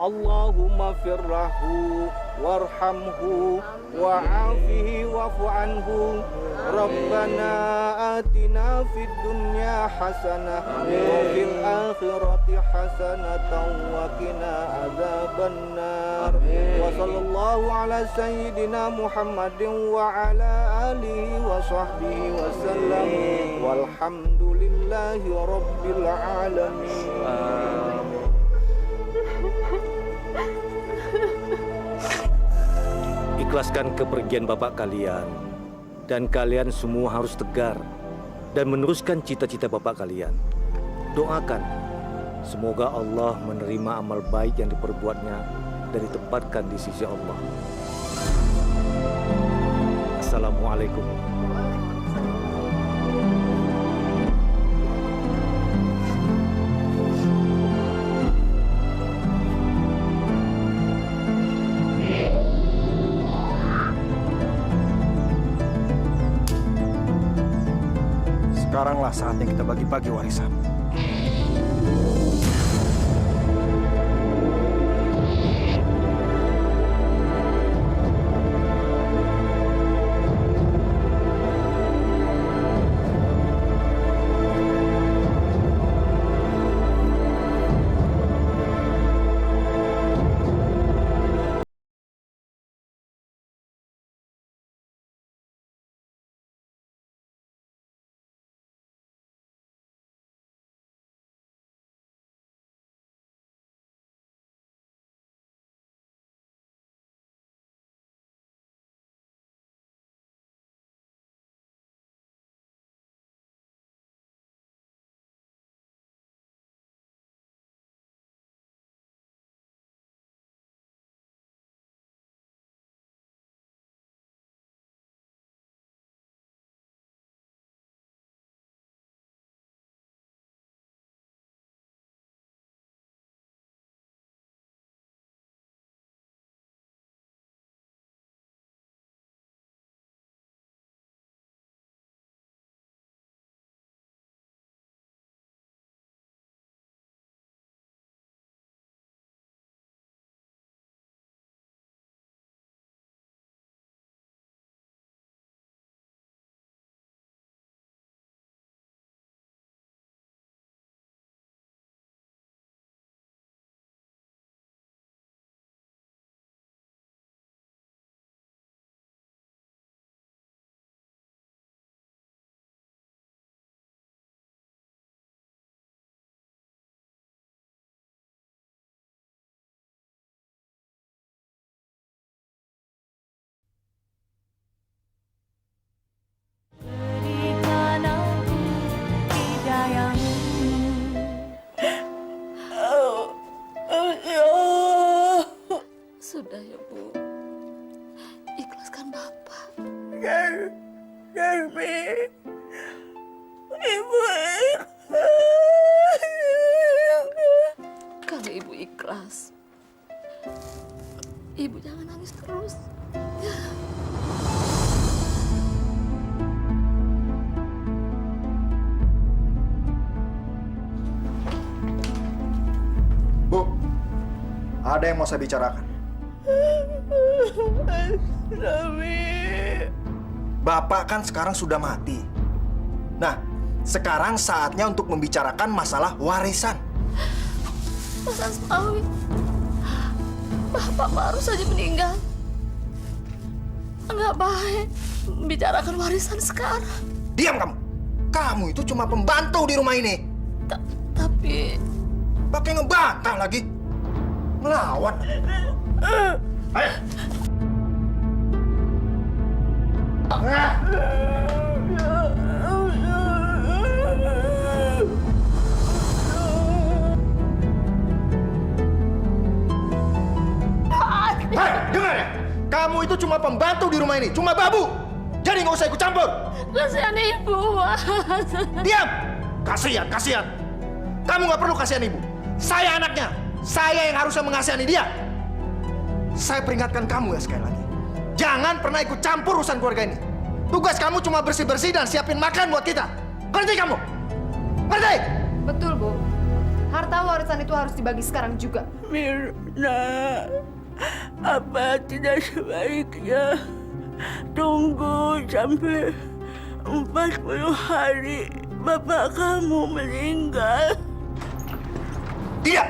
Allahumma firrahu warhamhu wa'afihi wa'fu anhu. Rabbana atina fid dunya hasanah wa fil akhirati hasanatan wa qina adzabannar. Wa sallallahu ala sayyidina Muhammadin wa ala alihi wa sahbihi wa sallam. Walhamdulillahi rabbil alamin. Ikhlaskan kepergian bapak kalian, dan kalian semua harus tegar dan meneruskan cita-cita bapak kalian. Doakan semoga Allah menerima amal baik yang diperbuatnya dan ditempatkan di sisi Allah. Assalamualaikum. Sekaranglah saatnya kita bagi-bagi warisan. Sudah ya, Bu. Ikhlaskan Bapak. Garmi, Ibu Kalau Ibu ikhlas, Ibu jangan nangis terus. Bu, ada yang mau saya bicarakan. Rami. Bapak kan sekarang sudah mati. Nah, sekarang saatnya untuk membicarakan masalah warisan. Mas Asmawi, Bapak baru saja meninggal. Enggak baik membicarakan warisan sekarang. Diam kamu. Kamu itu cuma pembantu di rumah ini. Tapi... Pakai ngebantah lagi. Melawan. Ayo. Hei, dengar ya. Kamu itu cuma pembantu di rumah ini, cuma babu. Jadi nggak usah ikut campur. Kasihan Ibu, Mas. Diam. Kasihan. Kamu nggak perlu kasihan ibu. Saya anaknya. Saya yang harusnya mengasihani dia. Saya peringatkan kamu ya sekali lagi. Jangan pernah ikut campur urusan keluarga ini. Tugas kamu cuma bersih-bersih dan siapin makan buat kita. Ngerti kamu? Ngerti? Betul, Bu. Harta warisan itu harus dibagi sekarang juga. Mirna, apa tidak sebaiknya tunggu sampai 40 hari bapak kamu meninggal? Tidak!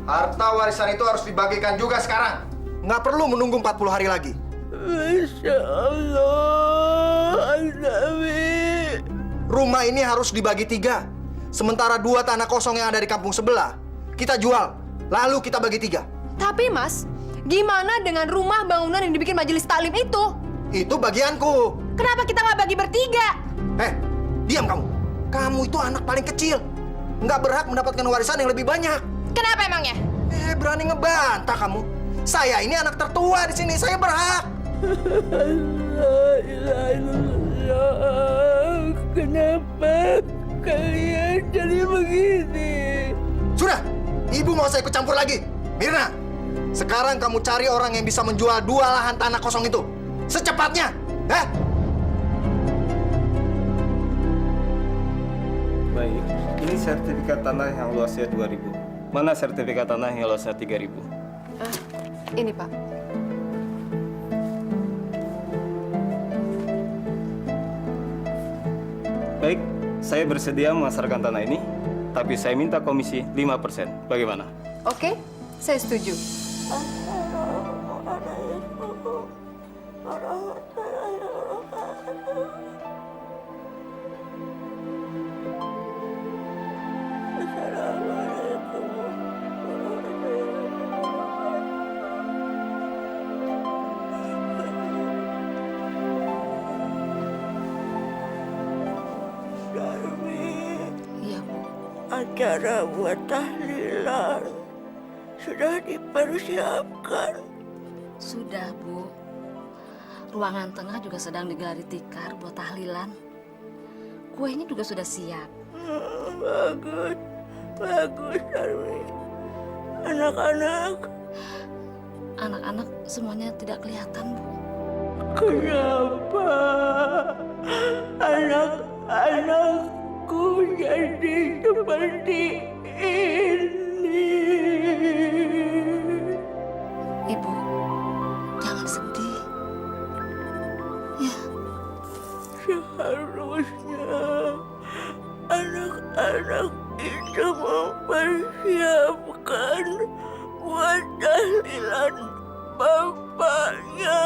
Harta warisan itu harus dibagikan juga sekarang. Nggak perlu menunggu 40 hari lagi. Masya Allah, Azami. Rumah ini harus dibagi 3. Sementara 2 tanah kosong yang ada di kampung sebelah, kita jual. Lalu kita bagi 3. Tapi Mas, gimana dengan rumah bangunan yang dibikin majelis taklim itu? Itu bagianku. Kenapa kita nggak bagi bertiga? Diam kamu. Kamu itu anak paling kecil. Nggak berhak mendapatkan warisan yang lebih banyak. Kenapa emangnya? Berani ngebantah kamu. Saya ini anak tertua di sini. Saya berhak. La ilaha illallah. Kenapa kalian jadi begini? Sudah, ibu mau saya ikut campur lagi. Mirna, sekarang kamu cari orang yang bisa menjual 2 lahan tanah kosong itu. Secepatnya. Baik, ini sertifikat tanah yang luasnya 2.000. Mana sertifikat tanah yang luasnya 3.000? Ini Pak. Baik, saya bersedia memasarkan tanah ini, tapi saya minta komisi 5%. Bagaimana? Oke, saya setuju. Iya, Bu. Acara buat tahlilan sudah dipersiapkan. Sudah, Bu. Ruangan tengah juga sedang digelari tikar buat tahlilan. Kuenya juga sudah siap. Bagus, bagus, Darmi. Anak-anak, Anak-anak semuanya tidak kelihatan, Bu. kenapa anak-anakku jadi seperti ini? Ibu, jangan sedih. Ya, Seharusnya anak-anak itu mempersiapkan buat tahlilan bapaknya.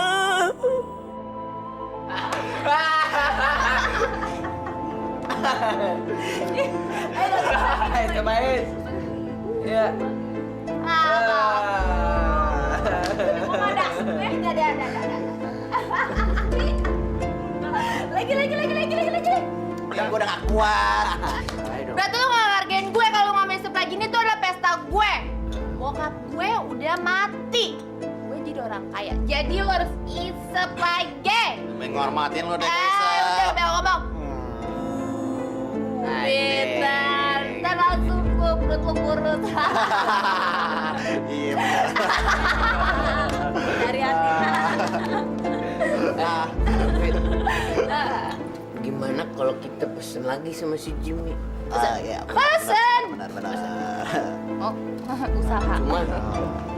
Cobain. Ya. Lagi. Udah gue udah gak kuat. Berarti lu nggak hargain gue kalau ngomongin sebelah gini tuh adalah pesta gue. Bokap gue udah mati. Gue jadi orang kaya. Jadi lo harus isep lagi. Menghormatin lo deh, Udah ngomong. Pintar. Ntar langsung perut lo kurus. Iya bener. Dari hati. Fit, gimana kalau kita pesen lagi sama si Jimmy? Iya. Pesen. Benar-benar. Oh, usaha. Cuma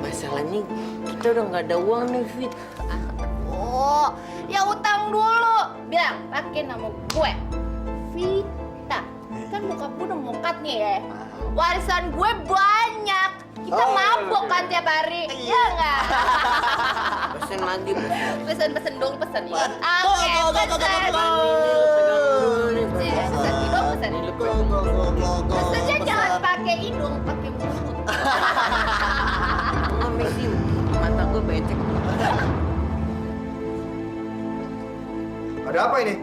masalahnya kita udah nggak ada uang nih, Fit. Oh, ya utang dulu. Bilang, pakai nama gue. Vita. Kan bokap gue udah mokat nih ya. Warisan gue banyak. Kita mabok kan tiap hari. Iya nggak? Pesen lagi, Pesen dong, pesen ya. Go, go, go, go, go, go. Pesen hidung, pesen. Go. Pesennya jangan pakai hidung, pakai mulut. Nggak Messi, mata gue becek. Ada apa ini?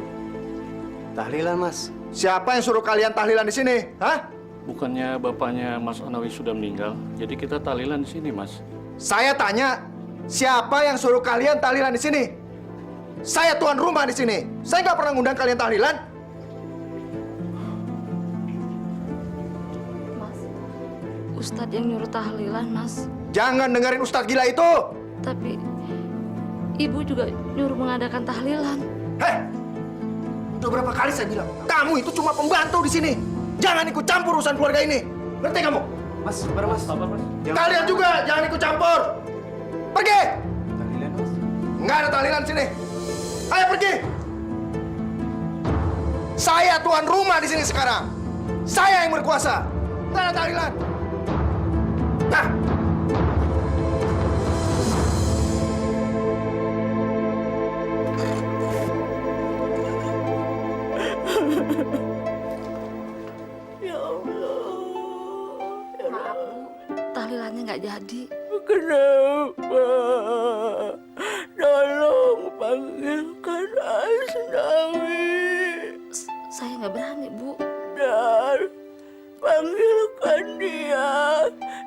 Tahlilan, Mas. Siapa yang suruh kalian tahlilan di sini? Hah? Bukannya bapaknya Mas Anawi sudah meninggal, jadi kita tahlilan di sini, Mas. Saya tanya, siapa yang suruh kalian tahlilan di sini? Saya tuan rumah di sini. Saya nggak pernah ngundang kalian tahlilan. Mas, Ustadz yang nyuruh tahlilan, Mas. Jangan dengerin ustadz gila itu. Tapi Ibu juga nyuruh mengadakan tahlilan. Heh, udah berapa kali saya bilang, kamu itu cuma pembantu di sini. Jangan ikut campur urusan keluarga ini. Ngerti kamu? Mas, sabar mas. Sabar, Mas. Kalian juga jangan ikut campur. Pergi. Tahlilan mas. Nggak ada tahlilan sini. Ayo pergi. Saya tuan rumah di sini sekarang. Saya yang berkuasa. Nggak ada tahlilan. Nah. Ya Allah. Maaf Bu, tahlilannya nggak jadi. Kenapa? Tolong panggilkan Asnawi. Saya nggak berani Bu. Dan panggilkan dia.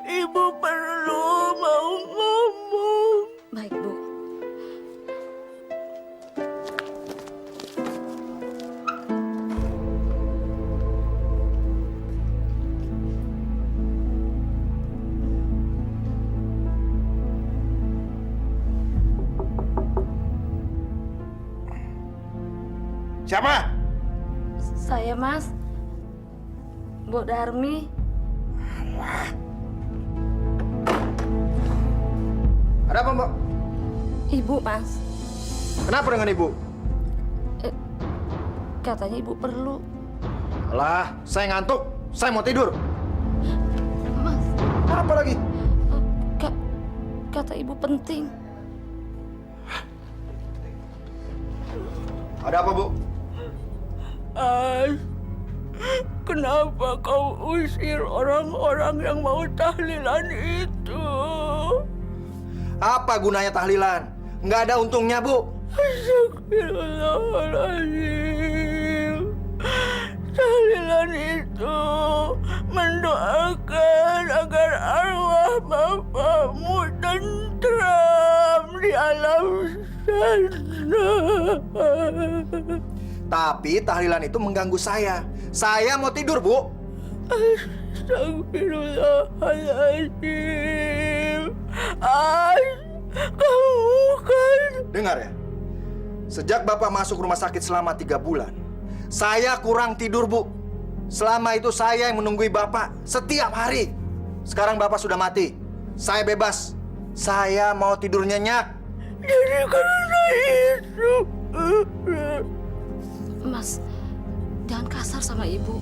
Ibu perlu mau ngomong. Baik Bu. Siapa? Saya Mas. Bu Darmi. Ada apa, Mbak? Ibu Mas. Kenapa dengan ibu? Katanya Ibu perlu. Alah, saya ngantuk. Saya mau tidur. Mas, Apa lagi? kata Ibu penting. Ada apa, Bu? As, kenapa kau usir orang-orang yang mau tahlilan itu? Apa gunanya tahlilan? Nggak ada untungnya, Bu. Astagfirullahaladzim. Tahlilan itu mendoakan agar arwah bapakmu tentram di alam sana. Tapi tahlilan itu mengganggu saya. Saya mau tidur, Bu. Astagfirullahaladzim. Kamu kan... Dengar ya. Sejak Bapak masuk rumah sakit selama 3 bulan, saya kurang tidur, Bu. Selama itu saya yang menunggui Bapak setiap hari. Sekarang Bapak sudah mati. Saya bebas. Saya mau tidur nyenyak. Jadi karena itu... Mas, jangan kasar sama Ibu.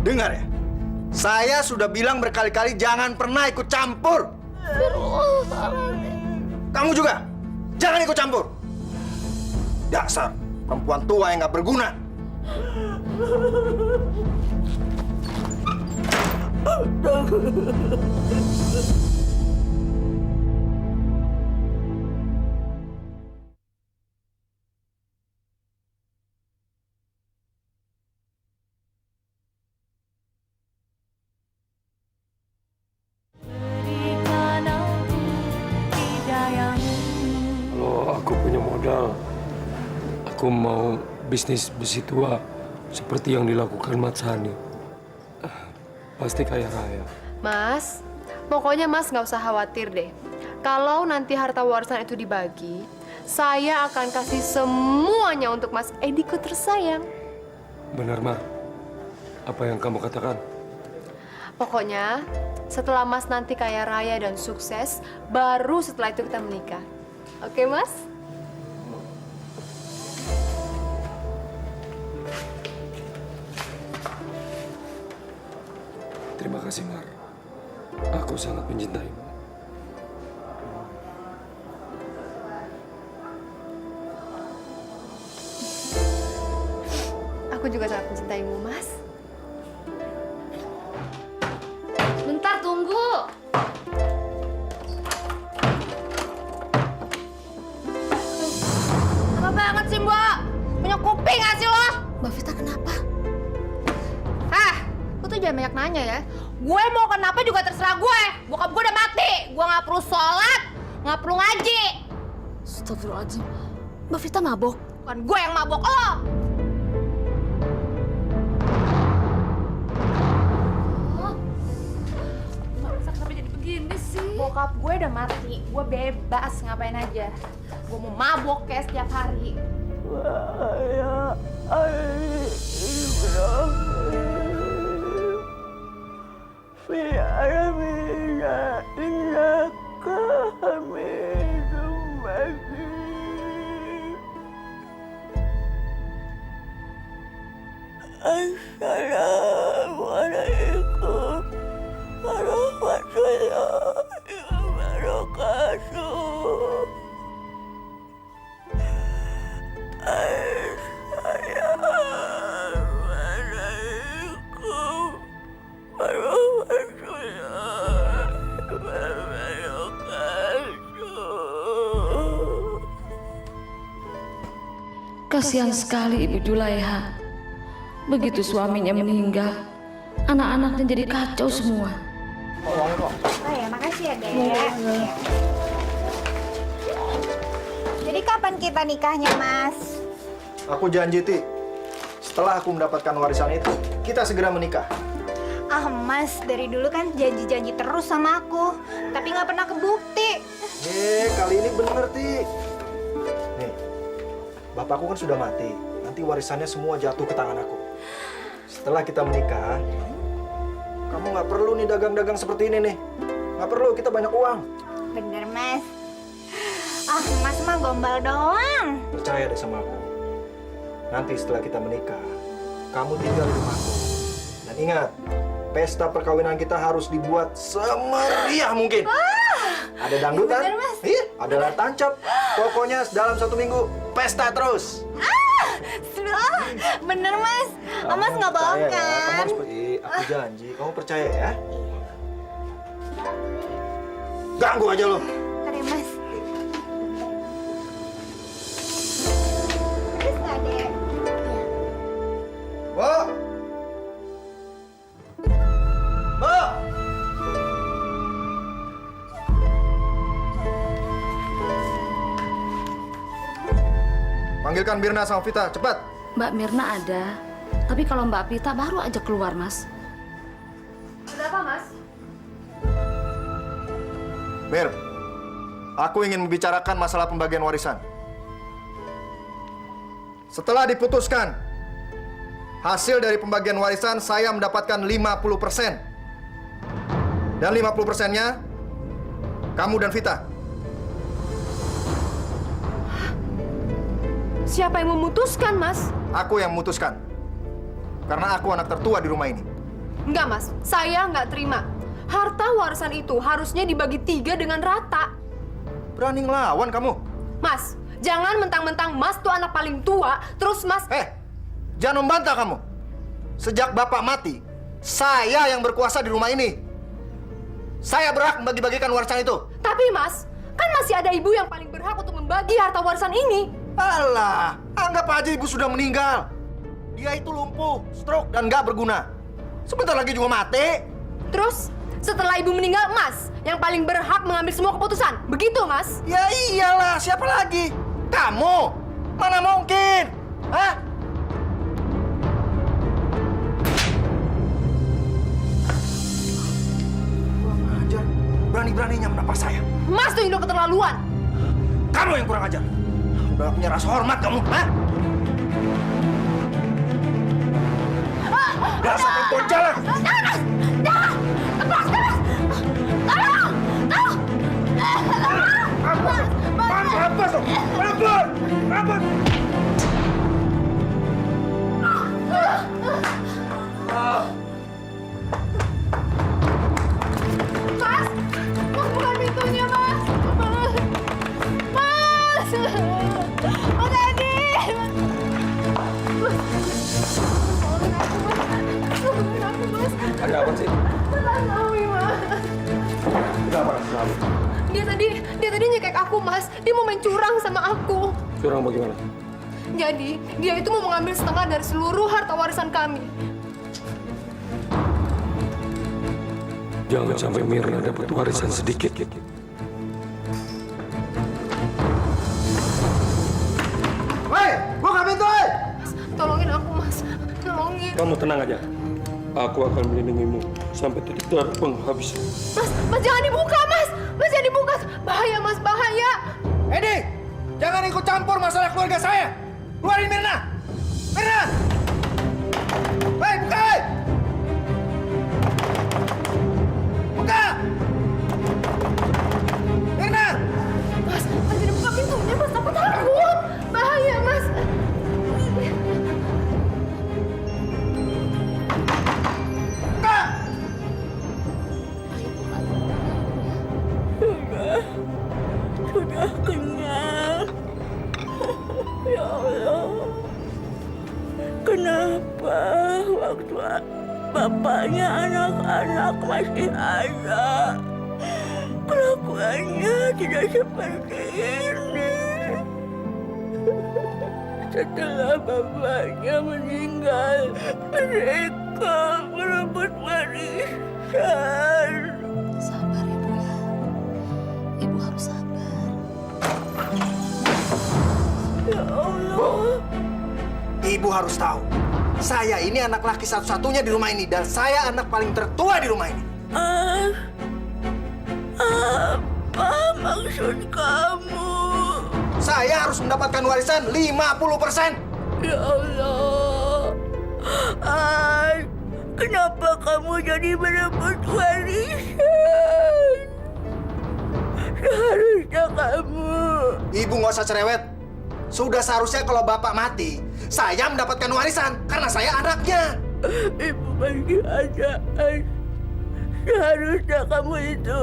Dengar ya. Saya sudah bilang berkali-kali jangan pernah ikut campur. Kamu juga. Jangan ikut campur. Dasar perempuan tua yang nggak berguna. Kalau aku punya modal, aku mau bisnis besi tua seperti yang dilakukan Mat Sani. Pasti kaya raya. Mas, pokoknya Mas nggak usah khawatir deh. Kalau nanti harta warisan itu dibagi, saya akan kasih semuanya untuk Mas Ediko tersayang. Benar, Mar? Apa yang kamu katakan? Pokoknya, setelah Mas nanti kaya raya dan sukses, baru setelah itu kita menikah. Oke, Mas? Terima kasih, Mar. Aku sangat mencintaimu. Aku juga sangat mencintaimu, Mas. Bentar, tunggu. Apa banget sih, Mbak? Punya kuping nggak sih lo? Mbak Vita kenapa? Lo tuh jangan banyak nanya ya. Gue mau kenapa juga terserah gue. Bokap gue udah mati. Gue nggak perlu sholat, nggak perlu ngaji. Astagfirullahaladzim. Mbak Vita mabok. Bukan gue yang mabok, lo. Mbak Vita kenapa jadi begini sih? Bokap gue udah mati. Gue bebas ngapain aja. Gue mau mabok kayak setiap hari. Saya Ali Ibrahim fi alamina innaka hamidum majid. Assalamualaikum warahmatullahi wabarakatuh. Assalamualaikum warahmatullahi wabarakatuh. Kasihan sekali Ibu Julaiha. Begitu suaminya meninggal, anak-anaknya jadi kacau semua. Oh ya, makasih ya, Dek. Iya. Jadi kapan kita nikahnya, Mas? Aku janji, Ti. Setelah aku mendapatkan warisan itu, kita segera menikah. Ah, Mas, dari dulu kan janji-janji terus sama aku, tapi nggak pernah kebukti. Kali ini bener, Ti. Nih, bapakku kan sudah mati. Nanti warisannya semua jatuh ke tangan aku. Setelah kita menikah, kamu nggak perlu nih dagang-dagang seperti ini nih. Nggak perlu, kita banyak uang. Bener, Mas. Ah, Mas mah gombal doang. Percaya deh sama aku. Nanti setelah kita menikah, kamu tinggal di rumahku. Dan ingat, pesta perkawinan kita harus dibuat semeriah mungkin. Ada dangdutan, bener, Mas. iya, ada layar tancap. Pokoknya dalam 1 minggu, pesta terus. Bener, Mas. Kamu Mas nggak bohong percaya ya? Kamu kan? harus aku janji, kamu percaya ya? Ganggu aja lo. Bentar ya, Mas. Terus nggak, Dek? Bo! Bo! Panggilkan Birna sama Vita, cepat. Mbak Mirna ada, tapi kalau Mbak Pita baru aja keluar, Mas. Kenapa, Mas? Mir, aku ingin membicarakan masalah pembagian warisan. Setelah diputuskan, hasil dari pembagian warisan saya mendapatkan 50%. Dan 50%-nya, kamu dan Vita. Siapa yang memutuskan, Mas? Aku yang memutuskan. Karena aku anak tertua di rumah ini. Enggak, Mas. Saya nggak terima. Harta warisan itu harusnya dibagi 3 dengan rata. Berani ngelawan kamu? Mas, jangan mentang-mentang Mas tuh anak paling tua, terus Mas... Jangan membantah kamu. Sejak Bapak mati, saya yang berkuasa di rumah ini. Saya berhak membagi-bagikan warisan itu. Tapi Mas, kan masih ada ibu yang paling berhak untuk membagi harta warisan ini. Alah, anggap aja ibu sudah meninggal. Dia itu lumpuh, stroke, dan nggak berguna. Sebentar lagi juga mati. Terus, setelah ibu meninggal, Mas yang paling berhak mengambil semua keputusan. Begitu, Mas? Ya iyalah, siapa lagi? Kamu? Mana mungkin? Hah? Kurang ajar. Berani-beraninya menampak saya. Mas tuh yang udah keterlaluan. Kamu yang kurang ajar. Udah gak punya rasa hormat kamu, hah? Dasar perempuan jalan! Jangan! Jangan! Lepas! Lepas! Tolong! Tolong! Apa dong? Pelan-pelan! Pelan-pelan! Mas! Mas, bukan pintunya, Mas! Mas! Mas! Mas Edi! Tolongin aku, Mas! Ada apa sih? Mas Nawi, Mas! Kenapa kamu? Dia tadi nyekek aku, Mas. Dia mau main curang sama aku. Curang bagaimana? Jadi, dia itu mau mengambil setengah dari seluruh harta warisan kami. Jangan sampai Mirna dapat warisan sedikit. Hei, buka pintu, hei! Tolongin aku, Mas. Tolongin. Kamu tenang aja. Aku akan melindungimu sampai titik darah penghabisan. Mas jangan dibuka, Mas. Mas jangan dibuka. Bahaya, Mas, bahaya. Edi, jangan ikut campur masalah keluarga saya. Keluarin Mirna! Mirna! Hei, buka! Hei! Buka! Mirna! Mas, jangan buka pintunya, Mas. Aku takut. Bahaya, Mas. Buka! Sudah kenyang. Ya Allah. Kenapa waktu bapaknya anak-anak masih ada, kelakuannya tidak seperti ini? Setelah bapaknya meninggal, mereka merebut warisan. Sabar Ibu ya. Ibu harus sabar. Ya Allah. Ibu harus tahu, saya ini anak laki satu-satunya di rumah ini dan saya anak paling tertua di rumah ini. Apa maksud kamu? Saya harus mendapatkan warisan 50%. Ya Allah. Kenapa kamu jadi merebut warisan? Seharusnya kamu... Ibu nggak usah cerewet. Sudah seharusnya kalau bapak mati, saya mendapatkan warisan karena saya anaknya. Ibu masih ada. Seharusnya kamu itu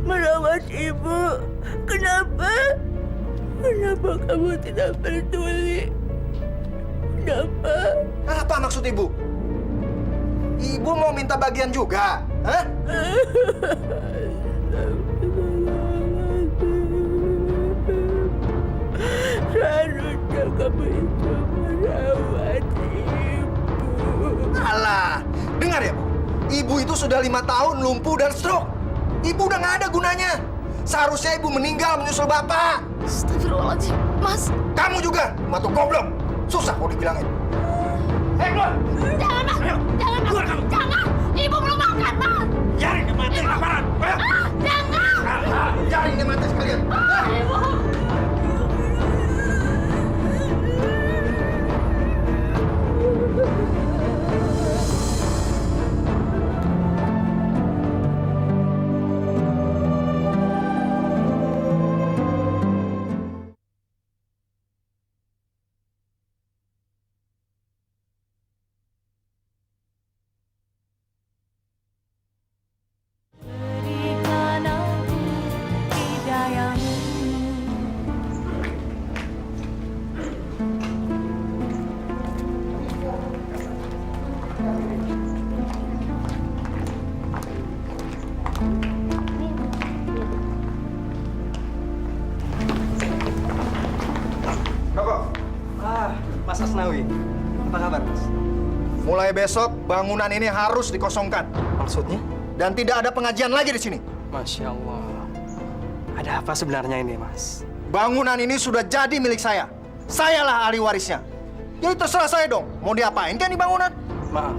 merawat ibu. Kenapa? Kenapa kamu tidak peduli? Kenapa? Apa maksud ibu? Ibu mau minta bagian juga? Hah? Seharusnya kamu itu merawat ibu. Alah, dengar ya Bu. Ibu itu sudah 5 tahun lumpuh dan stroke. Ibu udah nggak ada gunanya. Seharusnya ibu meninggal menyusul bapak. Astagfirullahaladzim, Mas. Kamu juga, matu goblok. Susah kalau dibilangin. Hei, keluar! Jangan, Mas. Jangan, Mas. Keluar kamu. Jangan. Ibu belum makan, Mas. Jaring dia mati kelaparan. Ayo. Jangan. Jaring dia mati sekalian. Ibu. Mas Asnawi, apa kabar, Mas? Mulai besok bangunan ini harus dikosongkan. Maksudnya? Dan tidak ada pengajian lagi di sini. Masya Allah. Ada apa sebenarnya ini, Mas? Bangunan ini sudah jadi milik saya. Sayalah ahli warisnya. Jadi terserah saya dong, mau diapain kan di bangunan? Maaf.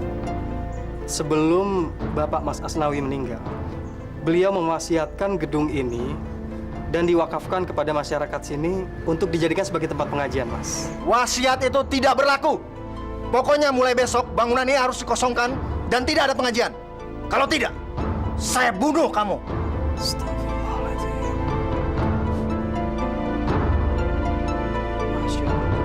Sebelum Bapak Mas Asnawi meninggal, beliau mewasiatkan gedung ini dan diwakafkan kepada masyarakat sini untuk dijadikan sebagai tempat pengajian, Mas. Wasiat itu tidak berlaku. Pokoknya mulai besok bangunan ini harus dikosongkan dan tidak ada pengajian. Kalau tidak, saya bunuh kamu. Astagfirullahaladzim. Masya Allah.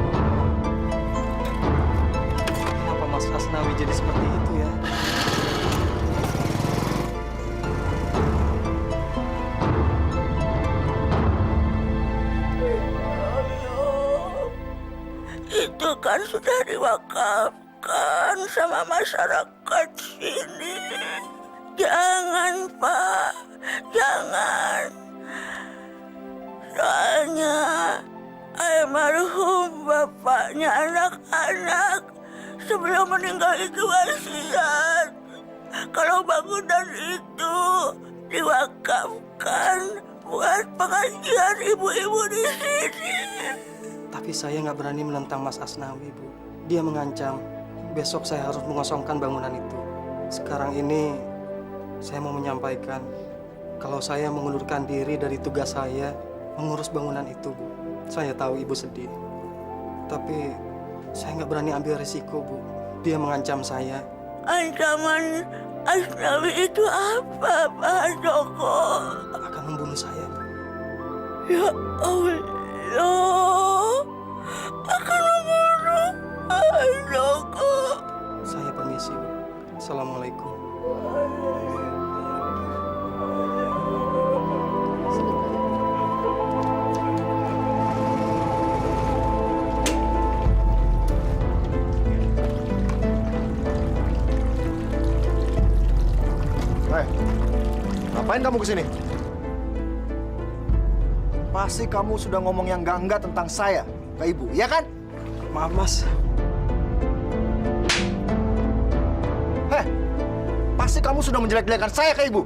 Kenapa Mas Asnawi jadi seperti itu ya? Itu kan sudah diwakafkan sama masyarakat sini. Jangan, Pak. Jangan. Soalnya almarhum bapaknya anak-anak sebelum meninggal itu wasiat kalau bangunan itu diwakafkan buat pengajian ibu-ibu di sini. Tapi saya nggak berani menentang Mas Asnawi, Bu. Dia mengancam besok saya harus mengosongkan bangunan itu. Sekarang ini saya mau menyampaikan kalau saya mengundurkan diri dari tugas saya mengurus bangunan itu, Bu. Saya tahu Ibu sedih. Tapi saya nggak berani ambil risiko, Bu. Dia mengancam saya. Ancaman Asnawi itu apa, Pak Joko? Akan membunuh saya, Bu. Ya Allah, akan membunuh Pak Joko. Saya permisi, Bu. Assalamualaikum. Hei, ngapain kamu kesini? Pasti kamu sudah ngomong yang enggak tentang saya ke ibu, iya kan? Maaf, Mas. Heh, pasti kamu sudah menjelek-jelekan saya ke ibu.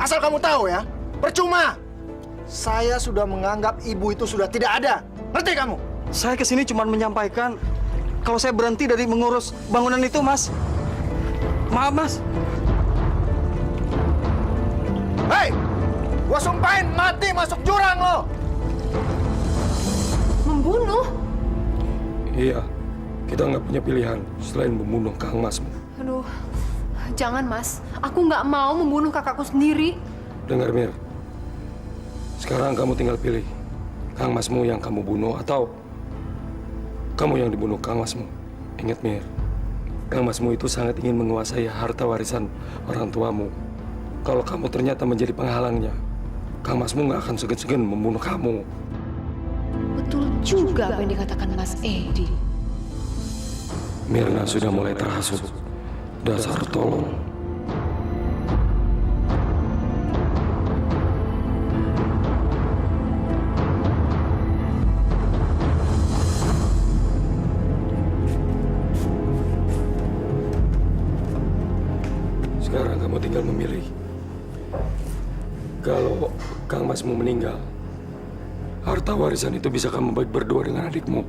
Asal kamu tahu ya, percuma. Saya sudah menganggap ibu itu sudah tidak ada. Ngerti kamu? Saya kesini cuma menyampaikan kalau saya berhenti dari mengurus bangunan itu, Mas. Maaf, Mas. Hei, gua sumpahin mati masuk jurang lo. Membunuh? Iya, kita nggak punya pilihan selain membunuh Kang Masmu. Aduh, jangan Mas. Aku nggak mau membunuh kakakku sendiri. Dengar, Mir. Sekarang kamu tinggal pilih. Kang Masmu yang kamu bunuh atau kamu yang dibunuh Kang Masmu. Ingat, Mir. Kang Masmu itu sangat ingin menguasai harta warisan orang tuamu. Kalau kamu ternyata menjadi penghalangnya, Kang Masmu nggak akan segan-segan membunuh kamu. Betul juga apa yang dikatakan Mas Edi. Mirna sudah mulai terhasut. Dasar tolong. Sekarang kamu tinggal memilih. Kalau Kang Masmu meninggal, harta warisan itu bisa kamu bagi berdua dengan adikmu.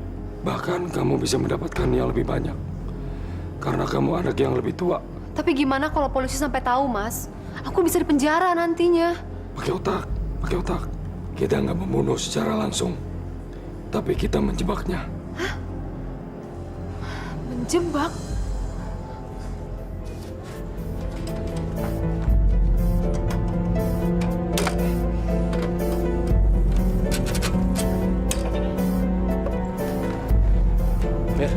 Bahkan kamu bisa mendapatkan yang lebih banyak. Karena kamu anak yang lebih tua. Tapi gimana kalau polisi sampai tahu, Mas? Aku bisa dipenjara nantinya. Pakai otak, pakai otak. Kita nggak membunuh secara langsung. Tapi kita menjebaknya. Menjebak? Mir,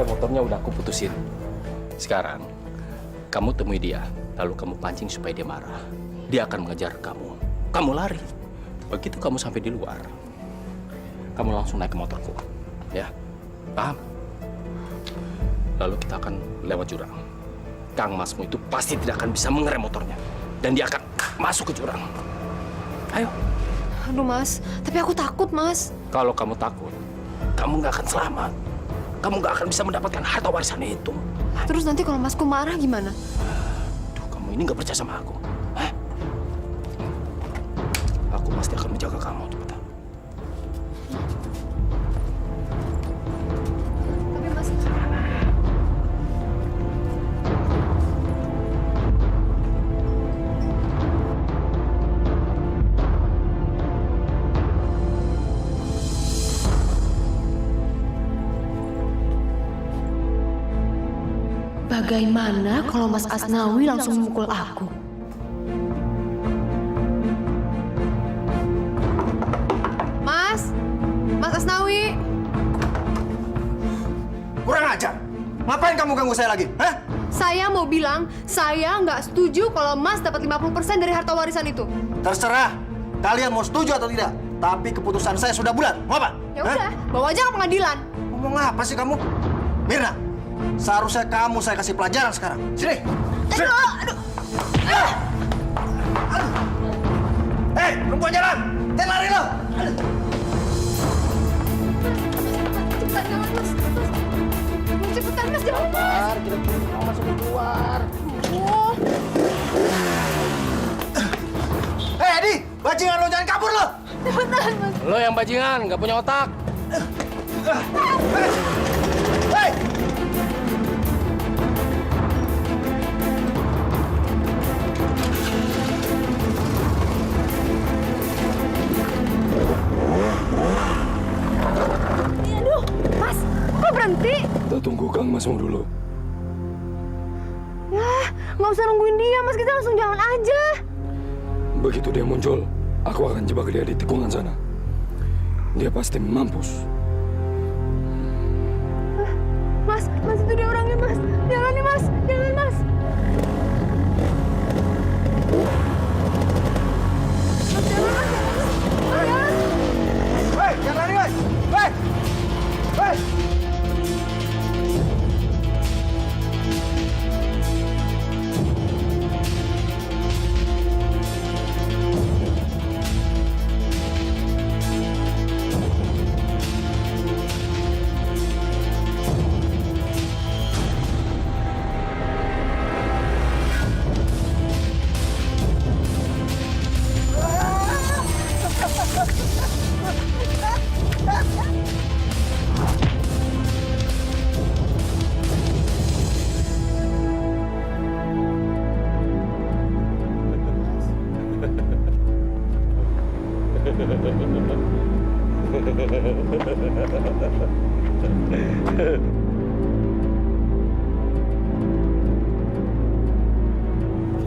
motornya udah aku putusin. Sekarang, kamu temui dia, lalu kamu pancing supaya dia marah. Dia akan mengejar kamu. Kamu lari. Begitu kamu sampai di luar, kamu langsung naik ke motorku. Ya, paham? Lalu kita akan lewat jurang. Kang Masmu itu pasti tidak akan bisa mengerem motornya. Dan dia akan masuk ke jurang. Ayo. Aduh, Mas. Tapi aku takut, Mas. Kalau kamu takut, kamu nggak akan selamat. Kamu nggak akan bisa mendapatkan harta warisan itu. Terus nanti kalau Masku marah gimana? Duh, kamu ini nggak percaya sama aku. Hah? Aku pasti akan menjaga kamu, Tumata. Tapi Mas... Bagaimana kalau Mas Asnawi langsung memukul aku? Mas! Mas Asnawi! Kurang ajar. Ngapain kamu ganggu saya lagi? Hah? Saya mau bilang, saya nggak setuju kalau Mas dapat 50% dari harta warisan itu. Terserah. Kalian mau setuju atau tidak. Tapi keputusan saya sudah bulat. Mau apa? Ya udah, bawa aja ke pengadilan. Ngomong apa sih kamu? Mirna, seharusnya kamu saya kasih pelajaran sekarang. Sini. Sini. Aduh. Hei, perempuan jalan. Jangan lari lo. Cepetan, jangan Mas. Cepetan, Mas, jangan Mas. Kita mau masuk keluar. Oh. Hei, Edi, bajingan lo jangan kabur lo. Cepetan, Mas. Lo yang bajingan, nggak punya otak. Hei. sih? Kita tunggu Kang Masmu dulu. Ya, nggak usah nungguin dia, Mas. Kita langsung jalan aja. Begitu dia muncul, aku akan jebak dia di tikungan sana. Dia pasti mampus. Mas itu dia orangnya, Mas. Jalan nih, Mas. Jalan, Mas. Mas, jalan, Mas. Mas, jalan. Hei, jangan lari, woi! Hei! Hei!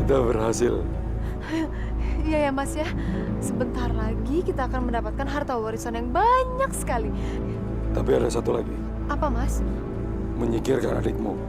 Kita berhasil. Iya ya, Mas ya. Sebentar lagi kita akan mendapatkan harta warisan yang banyak sekali. Tapi ada satu lagi. Apa, Mas? Menyingkirkan adikmu.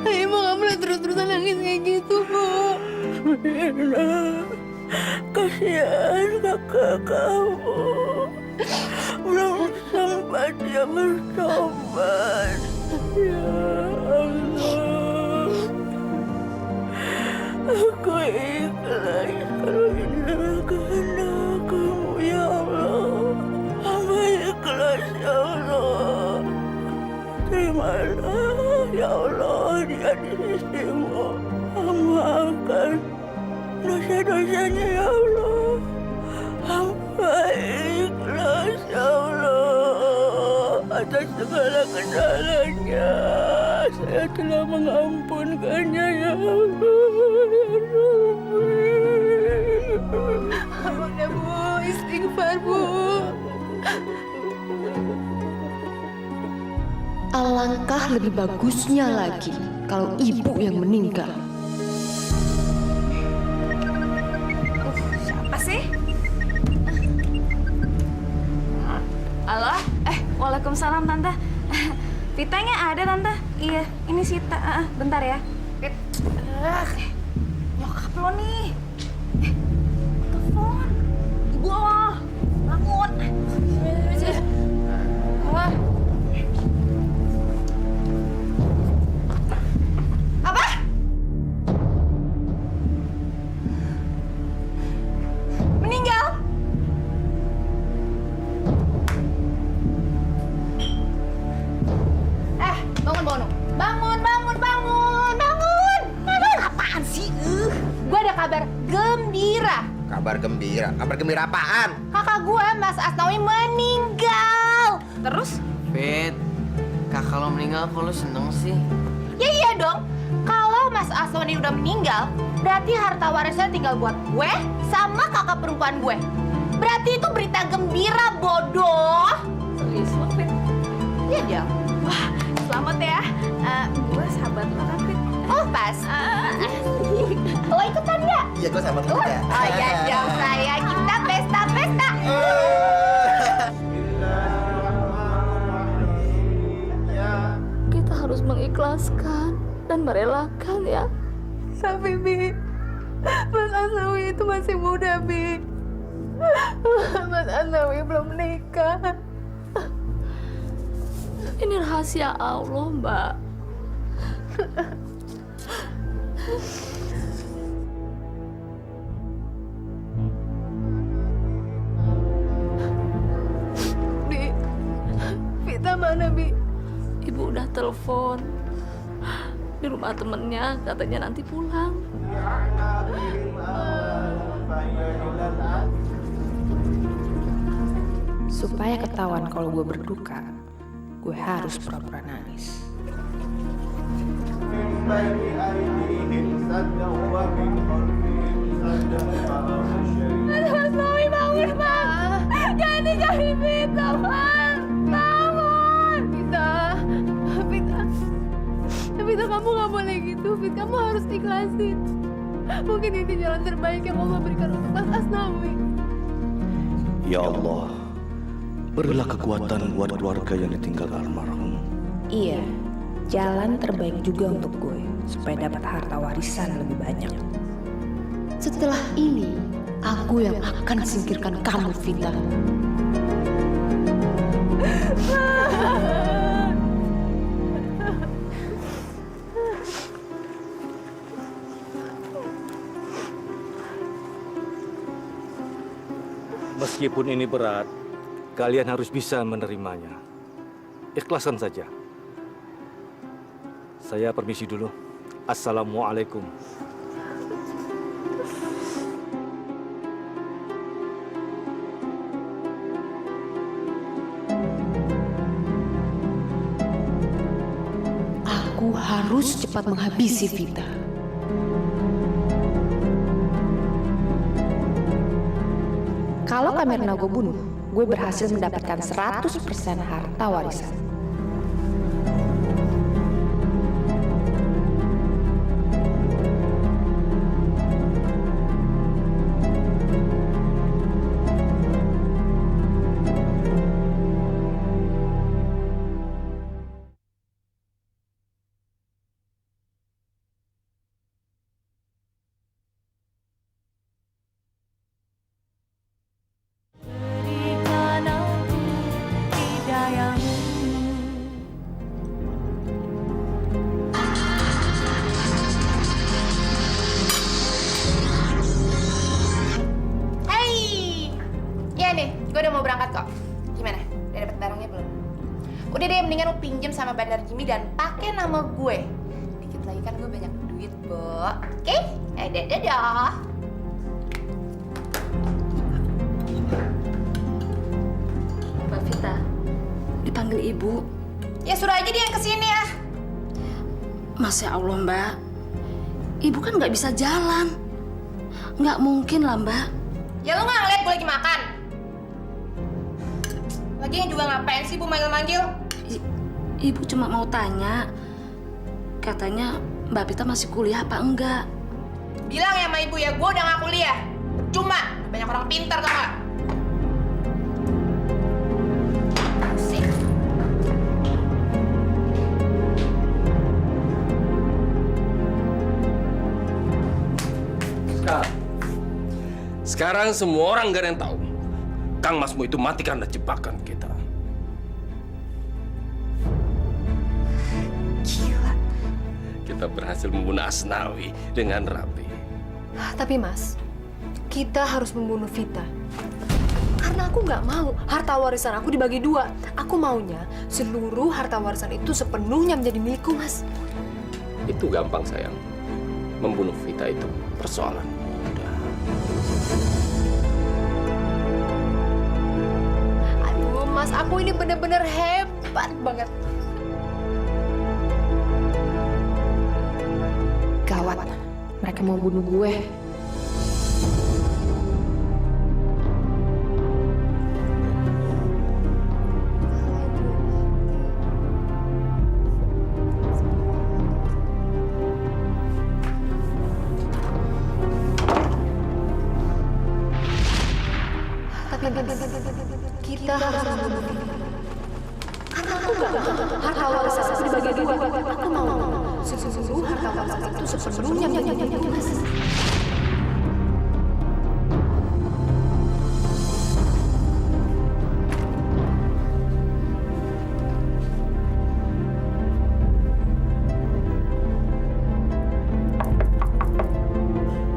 Ibu nggak boleh terus-terusan nangis kayak gitu, Bu. Mirna, kasihan kakak kamu. Belum sempat dia bertobat. Ya Allah, aku ikhlas kalau ini adalah kehendak kamu, ya Allah. Hamba ikhlas, ya Allah. Terimalah, ya Allah, dia di sisimu. Maafkan dosa-dosanya, ya Allah. Hamba ikhlas, ya Allah. Atas segala kesalahannya, saya telah mengampunkannya, ya Allah. Ya Rabbi. Udah, Bu. Istighfar, Bu. Alangkah lebih bagusnya lagi kalau ibu yang meninggal. Siapa sih? Halo? Waalaikumsalam, Tante. Vitanya ada, Tante. Iya, ini Sita. Bentar ya. Vit. Nyokap lo nih. Telepon. Ibu lo. Bangun. Apa? Meninggal? Bangun! Apaan sih? Gue ada kabar gembira. Kabar gembira? Kabar gembira apaan? Kakak gue, Mas Asnawi, meninggal. Terus? Fit, kakak lo meninggal kok lo seneng sih? Ya iya dong. Kalau Mas Asnawi udah meninggal, berarti harta warisnya tinggal buat gue sama kakak perempuan gue. Berarti itu berita gembira, bodoh. Serius lo, Fit? Iya dong. Wah, selamat ya. Gue sahabat lo kan, Fit? Oh, pas. Lo ikutan nggak? Iya, gue sama juga. Oh iya dong, saya. Kita pesta-pesta. Kita harus mengikhlaskan dan merelakan ya. Tapi, Bi, Mas Asnawi itu masih muda, Bi. Mas Asnawi belum menikah. Ini rahasia Allah, Mbak. mana, Bi? Ibu udah telepon. Di rumah temennya, katanya nanti pulang. Supaya ketahuan kalau gue berduka, gue harus pura-pura nangis. Ada Mas Nawi, bangun, Mas! Jangan tinggalin Vita, Mas! Bangun! Vita, kamu gak boleh gitu, Vita. Kamu harus ikhlasin. Mungkin ini jalan terbaik yang Allah berikan untuk Mas Asnawi. Ya Allah, berilah kekuatan buat keluarga yang ditinggal almarhum. Iya, jalan terbaik juga untuk gue, supaya dapat harta warisan lebih banyak. Setelah ini, aku yang akan singkirkan kamu, Vita. Meskipun ini berat, kalian harus bisa menerimanya. Ikhlaskan saja. Saya permisi dulu. Assalamualaikum. Aku harus cepat menghabisi Vita. Kalau Kamirna gue bunuh, gue berhasil mendapatkan 100% harta warisan. Gue udah mau berangkat kok. Gimana? Udah dapet barangnya belum? Udah deh, mendingan lu pinjem sama Bandar Jimmy dan pakai nama gue. Dikit lagi kan gue banyak duit, Bo. Oke? Dadah. Mbak Vita, dipanggil ibu. Ya suruh aja dia yang kesini ya. Masya Allah, Mbak. Ibu kan nggak bisa jalan. Nggak mungkin lah, Mbak. Ya lu nggak ngeliat gue lagi makan? Lagian juga ngapain sih Bu manggil-manggil? Ibu cuma mau tanya. Katanya Mbak Vita masih kuliah apa enggak? Bilang ya sama ibu ya, gue udah nggak kuliah. Cuma banyak orang pintar tau gak? Sekarang semua orang gak ada yang tahu. Kang Masmu itu mati karena jebakan kita. Gila. Kita berhasil membunuh Asnawi dengan rapi. Tapi Mas, kita harus membunuh Vita. Karena aku nggak mau harta warisan aku dibagi dua. Aku maunya seluruh harta warisan itu sepenuhnya menjadi milikku, Mas. Itu gampang, sayang. Membunuh Vita itu persoalan mudah. Aduh, Mas, aku ini bener-bener hebat banget. Gawat, mereka mau bunuh gue. Kita harus membunuh Vita. Karena aku nggak mau harta warisan aku dibagi dua. Aku mau seluruh harta warisan itu sepenuhnya menjadi milikku, Mas.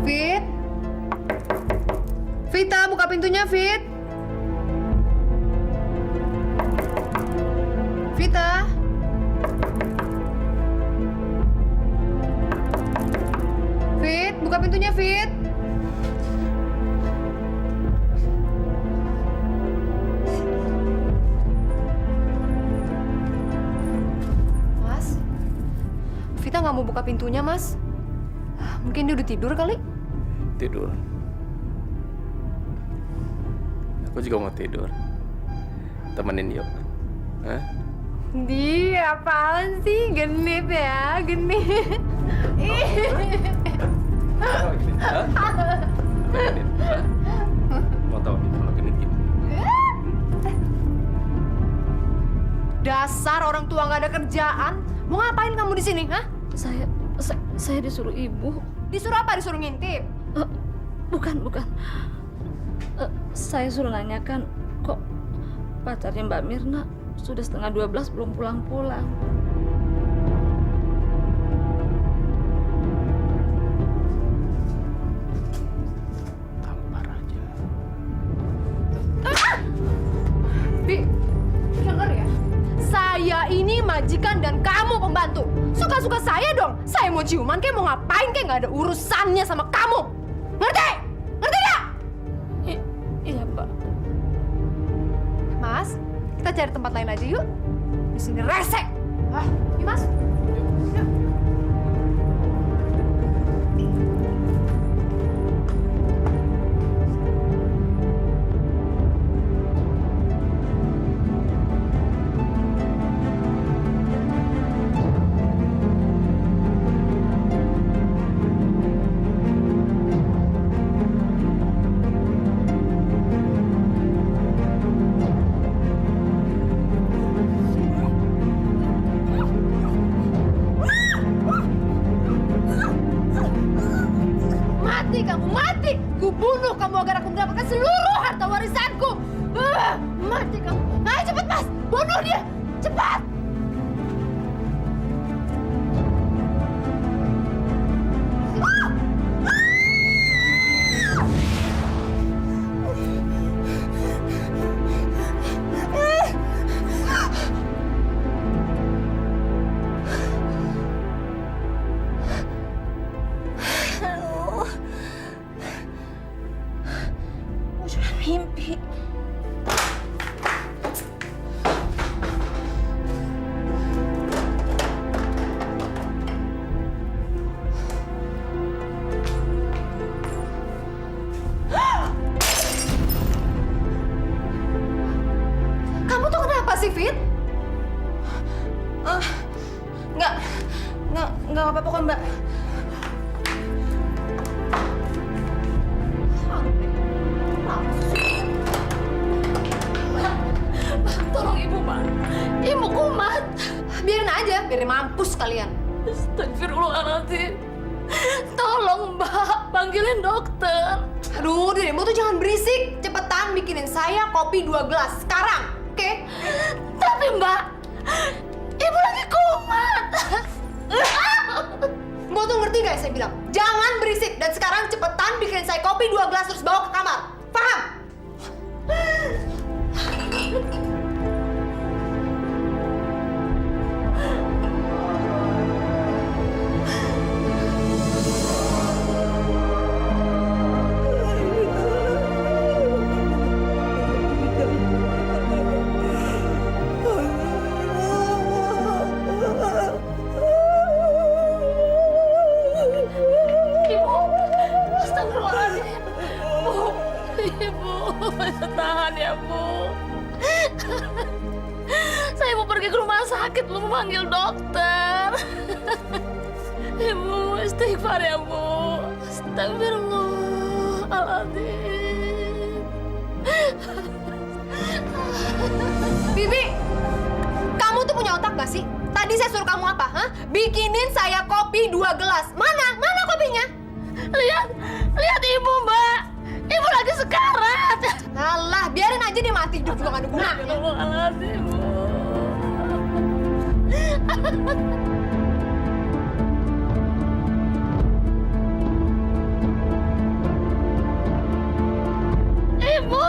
Fit, Vita, buka pintunya, Fit. nggak mau buka pintunya, Mas? Mungkin dia udah tidur kali? Tidur. Aku juga mau tidur. Temenin yuk. Hah? Di, apaan sih? Genit ya, genit. Hah? Genit? Hah? Mau tahu nih kalau genit gitu? Dasar orang tua nggak ada kerjaan. Mau ngapain kamu di sini, hah? Saya disuruh ibu. Disuruh apa? Disuruh ngintip? Bukan. Saya suruh nanyakan kok pacarnya Mbak Mirna sudah 11:30 belum pulang-pulang. Tampar aja. Bi, denger ya. Saya ini majikan dan kamu pembantu. Suka-suka saya dong. Saya mau ciuman kayak mau ngapain kayak nggak ada urusannya sama kamu. Ngerti? Ngerti nggak? Iya, Mbak. Mas, kita cari tempat lain aja yuk. Di sini resek. Yuk, Mas. Yuk. Mati kamu, mati! Ku bunuh kamu agar aku mendapatkan seluruh harta warisanku. Mati kamu. Ayo cepat, Mas. Bunuh dia. Cepat. Mimpi. Kamu tuh kenapa sih, Fit? Nggak apa-apa kok, Mbak. Tolong ibu, Pak. Ibu kumat. Biarin aja, biarin mampus kalian. Astagfirullahaladzim. Tolong, Mbak. Panggilin dokter. Aduh, dirimu tuh jangan berisik. Cepetan bikinin saya kopi 2 gelas. Sekarang, oke? Tapi, Mbak, ibu lagi kumat. Mbak tuh ngerti gak saya bilang? Jangan berisik. Dan sekarang cepetan bikinin saya kopi 2 gelas terus bawa ke kamar. Paham? Tahan ya, Bu. Saya mau pergi ke rumah sakit, mau memanggil dokter. Ibu, istighfar ya, Bu. Astagfirullahaladzim. Bibi, kamu tuh punya otak gak sih? Tadi saya suruh kamu apa? Hah? Bikinin saya kopi 2 gelas. Mana? Mana kopinya? Lihat ibu, Mbak. Ibu lagi sekarat. Alah, biarin aja dia mati. Hidup juga gak ada gunanya. Astagfirullahaladzim, Bu. Ibu.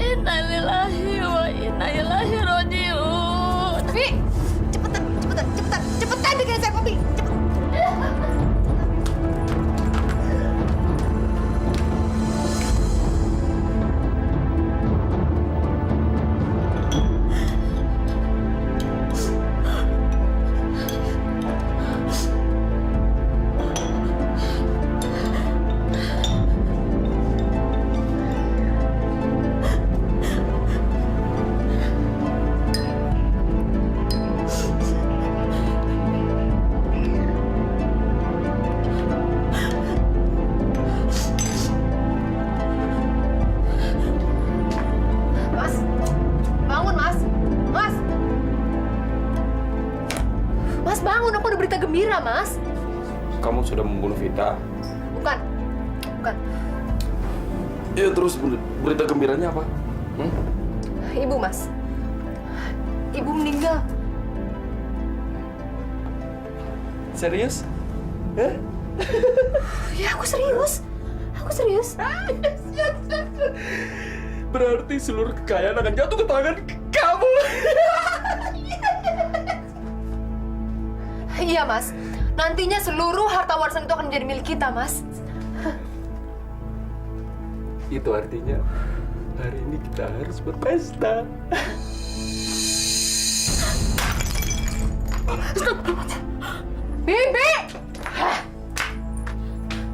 Innalillahi wa inna ilaihi raji'un. Vi, cepetan bikinin saya kopi. Cepet. bangun, Mas. Mas. Mas, bangun. Aku ada berita gembira, Mas. Kamu sudah membunuh Vita. Bukan. Bukan. Ya terus berita gembiranya apa? Ibu, Mas. Ibu meninggal. Serius? Hah? Ya, aku serius. Aku serius. Berarti seluruh kekayaan akan jatuh ke tangan kamu. Iya, Mas. Nantinya seluruh harta warisan itu akan menjadi milik kita, Mas. Itu artinya hari ini kita harus berpesta. Bibi!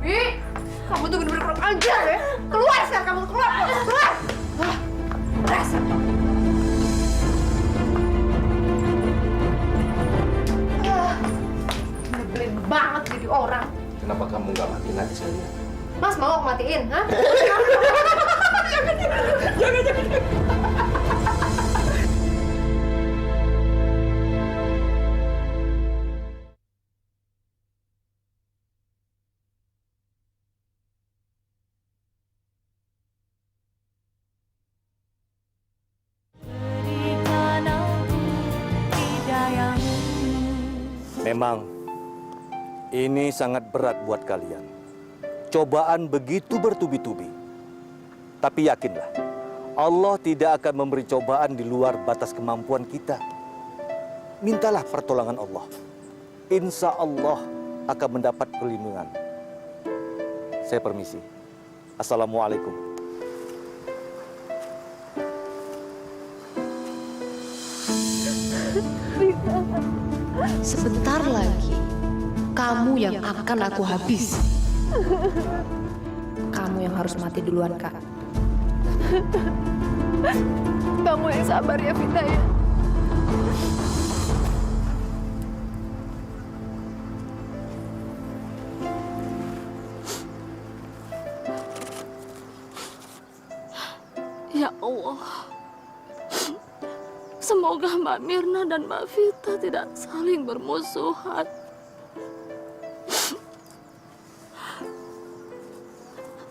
Bibi! Kamu tuh bener-bener kurang ajar ya. Keluar sekarang kamu, keluar! Keluar! Dasar. Nyebelin banget jadi orang. Kenapa kamu nggak matiin aja sekalian? Mas mau aku matiin, ha? Jangan. Memang ini sangat berat buat kalian. Cobaan begitu bertubi-tubi. Tapi yakinlah, Allah tidak akan memberi cobaan di luar batas kemampuan kita. Mintalah pertolongan Allah. Insya Allah akan mendapat perlindungan. Saya permisi. Assalamualaikum. Sebentar lagi, kamu yang akan aku habisi. Kamu yang harus mati duluan, Kak. Kamu yang sabar ya, Vita ya. Ya Allah, semoga Mbak Mirna dan Mbak Vita tidak saling bermusuhan.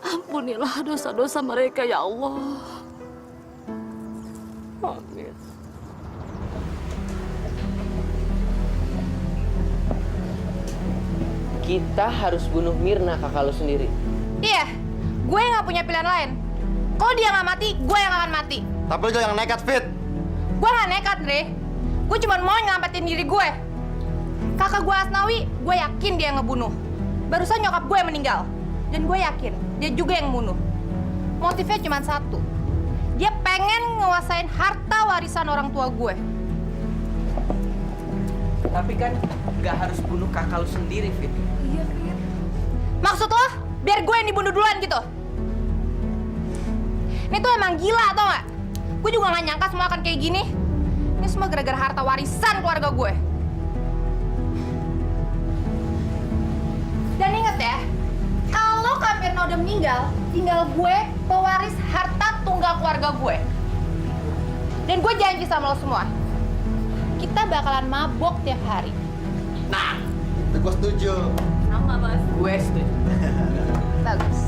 Ampunilah dosa-dosa mereka, ya Allah. Amin. Kita harus bunuh Mirna, kakak lo sendiri. Iya, gue nggak punya pilihan lain. Kalau dia nggak mati, gue yang akan mati. Tapi lo jangan nekat, Fit. Gue nggak nekat, Dre. Gue cuma mau nyelamatin diri gue. Kakak gue Asnawi, gue yakin dia yang ngebunuh. Barusan nyokap gue yang meninggal. Dan gue yakin dia juga yang bunuh. Motifnya cuma satu. Dia pengen nguasain harta warisan orang tua gue. Tapi kan nggak harus bunuh kakak lo sendiri, Fit. Iya, Fit. Maksud lo, biar gue yang dibunuh duluan gitu? Ini tuh emang gila, tau gak? Gue juga gak nyangka semua akan kayak gini. Ini semua gara-gara harta warisan keluarga gue. Dan inget ya, kalau Kak Mirna udah meninggal, tinggal gue pewaris harta tunggal keluarga gue. Dan gue janji sama lo semua, kita bakalan mabok tiap hari. Nah, itu gue setuju. Sama, Mas. Gue setuju. Bagus.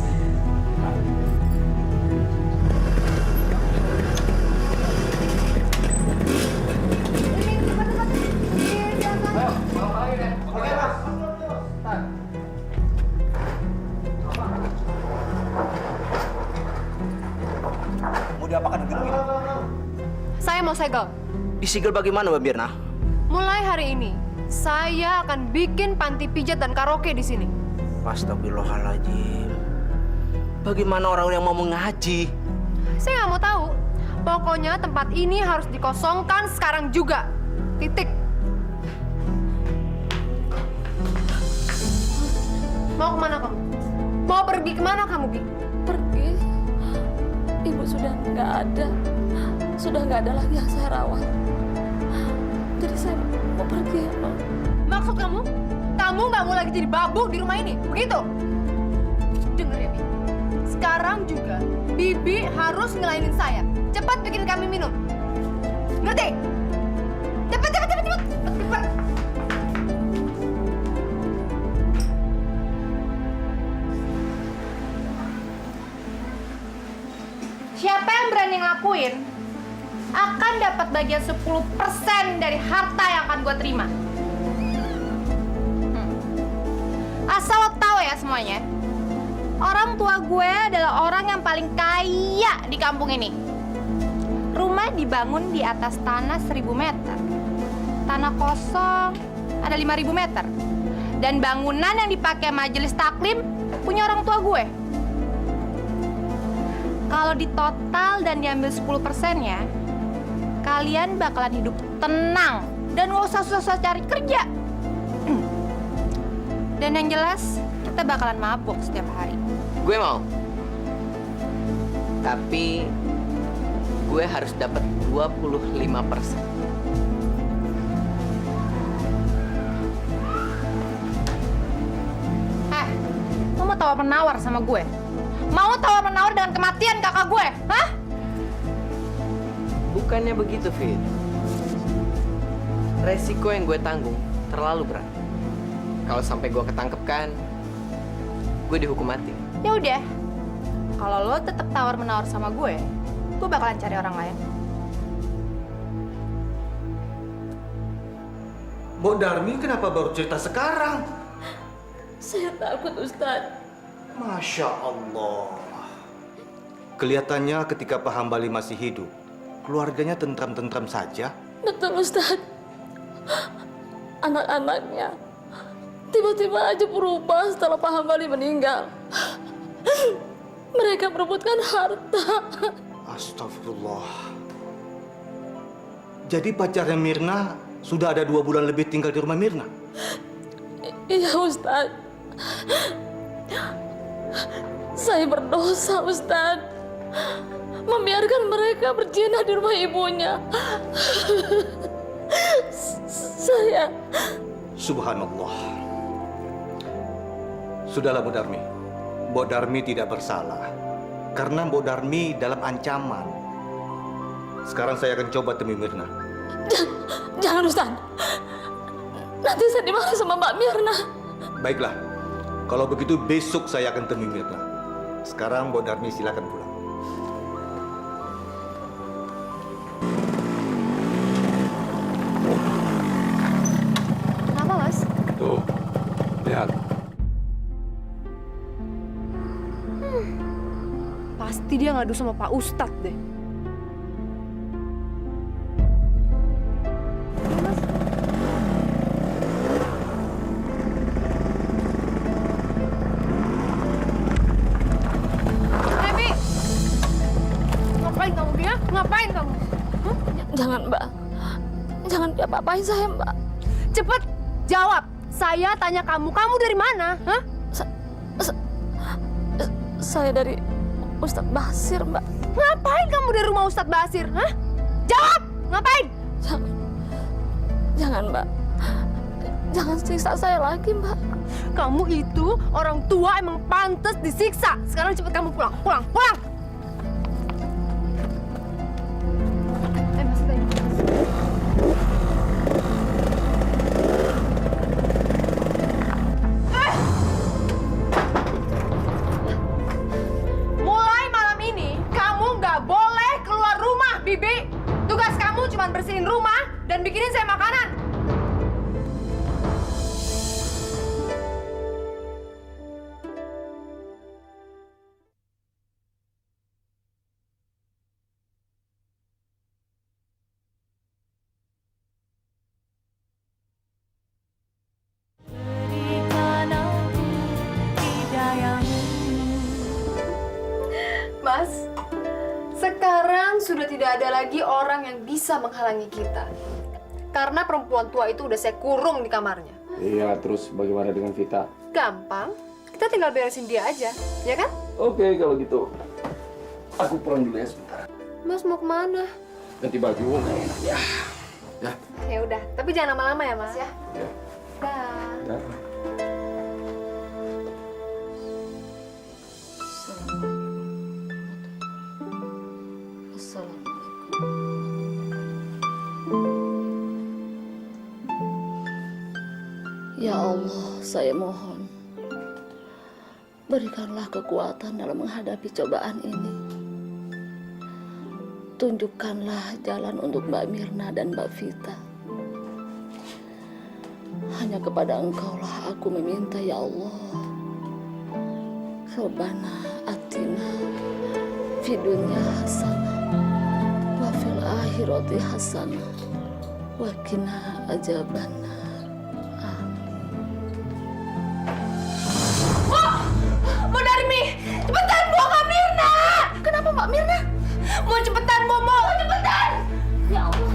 Mau diapakan gedung ini? Saya mau segel. Disegel bagaimana, Mbak Mirna? Mulai hari ini, saya akan bikin panti pijat dan karaoke di sini. Astagfirullahaladzim. Bagaimana orang yang mau mengaji? Saya nggak mau tahu. Pokoknya tempat ini harus dikosongkan sekarang juga. Titik. Mau kemana kamu? Mau pergi kemana kamu, Bi? Pergi. Ibu sudah nggak ada. Sudah nggak ada lagi yang saya rawat. Jadi saya mau pergi, ya, Mak. Maksud kamu? Kamu nggak mau lagi jadi babuk di rumah ini, begitu? Dengar ya, Bi. Sekarang juga, Bibi harus ngelainin saya. Cepat bikin kami minum. lakuin akan dapat bagian 10% dari harta yang akan gue terima. Asal lo tahu ya semuanya, orang tua gue adalah orang yang paling kaya di kampung ini. Rumah dibangun di atas tanah 1000 meter. Tanah kosong ada 5000 meter. Dan bangunan yang dipakai majelis taklim punya orang tua gue. Kalau ditotal dan diambil 10%-nya, kalian bakalan hidup tenang dan gak usah susah-susah cari kerja. Dan yang jelas, kita bakalan mabuk setiap hari. Gue mau. Tapi gue harus dapat 25%. Lo mau tawar-menawar sama gue? Mau tawar-menawar dengan kematian kakak gue? Hah? Bukannya begitu, Fit. Resiko yang gue tanggung terlalu berat. Kalau sampai gue ketangkep kan, gue dihukum mati. Ya udah. Kalau lo tetap tawar-menawar sama gue bakalan cari orang lain. Mbok Darmi kenapa baru cerita sekarang? Saya takut, Ustadz. Masya Allah. Kelihatannya ketika Pak Hambali masih hidup, keluarganya tentram-tentram saja. Betul, Ustadz. Anak-anaknya tiba-tiba aja berubah setelah Pak Hambali meninggal. Mereka berebutkan harta. Astagfirullah. Jadi pacarnya Mirna sudah ada 2 bulan lebih tinggal di rumah Mirna? Iya, Ustadz. Saya berdosa, Ustadz. Membiarkan mereka berzina di rumah ibunya. Saya... Subhanallah. Sudahlah, Mbok Darmi. Mbok Darmi tidak bersalah. Karena Mbok Darmi dalam ancaman. Sekarang saya akan coba temui Mirna. Jangan, Ustaz. Nanti saya dimarah sama Mbak Mirna. Baiklah. Kalau begitu besok saya akan temui Mirna. Sekarang Mbok Darmi silakan pulang. Kenapa, Mas? Tuh, lihat. Pasti dia ngadu sama Pak Ustadz deh. Devi! Ngapain kamu dia? Ngapain kamu? Jangan, Mbak. Jangan diapa-apain saya, Mbak. Cepet jawab. Saya tanya kamu, kamu dari mana? Hah? Saya dari Ustadz Basir, Mbak. Ngapain kamu dari rumah Ustadz Basir? Hah? Jawab! Ngapain? Jangan, Mbak. Jangan siksa saya lagi, Mbak. Kamu itu orang tua emang pantas disiksa. Sekarang cepet kamu pulang, pulang, pulang! Masuk aja. Mulai malam ini, kamu nggak boleh keluar rumah, Bibi. Tugas kamu cuma bersihin rumah dan bikinin saya makanan. Mas, sekarang sudah tidak ada lagi orang yang bisa menghalangi kita. Karena perempuan tua itu udah saya kurung di kamarnya. Iya, terus bagaimana dengan Vita? Gampang, kita tinggal beresin dia aja, ya kan? Oke, kalau gitu. Aku pulang dulu ya sebentar. Mas mau kemana? Ganti baju, nggak enak ya. Ya. Ya udah, tapi jangan lama-lama ya Mas ya. Ya. Dah. Ya. Ya Allah, saya mohon, berikanlah kekuatan dalam menghadapi cobaan ini. tunjukkanlah jalan untuk Mbak Mirna dan Mbak Vita. Hanya kepada Engkaulah aku meminta, ya Allah. Rabbana atina fid dunya hasanah wa fil akhirati hasanah wa qina adzabannar. Mau Darmi, cepetan bawa Kak Mirna. Kenapa Mbak Mirna? Mau cepetan, mau cepetan. Ya Allah.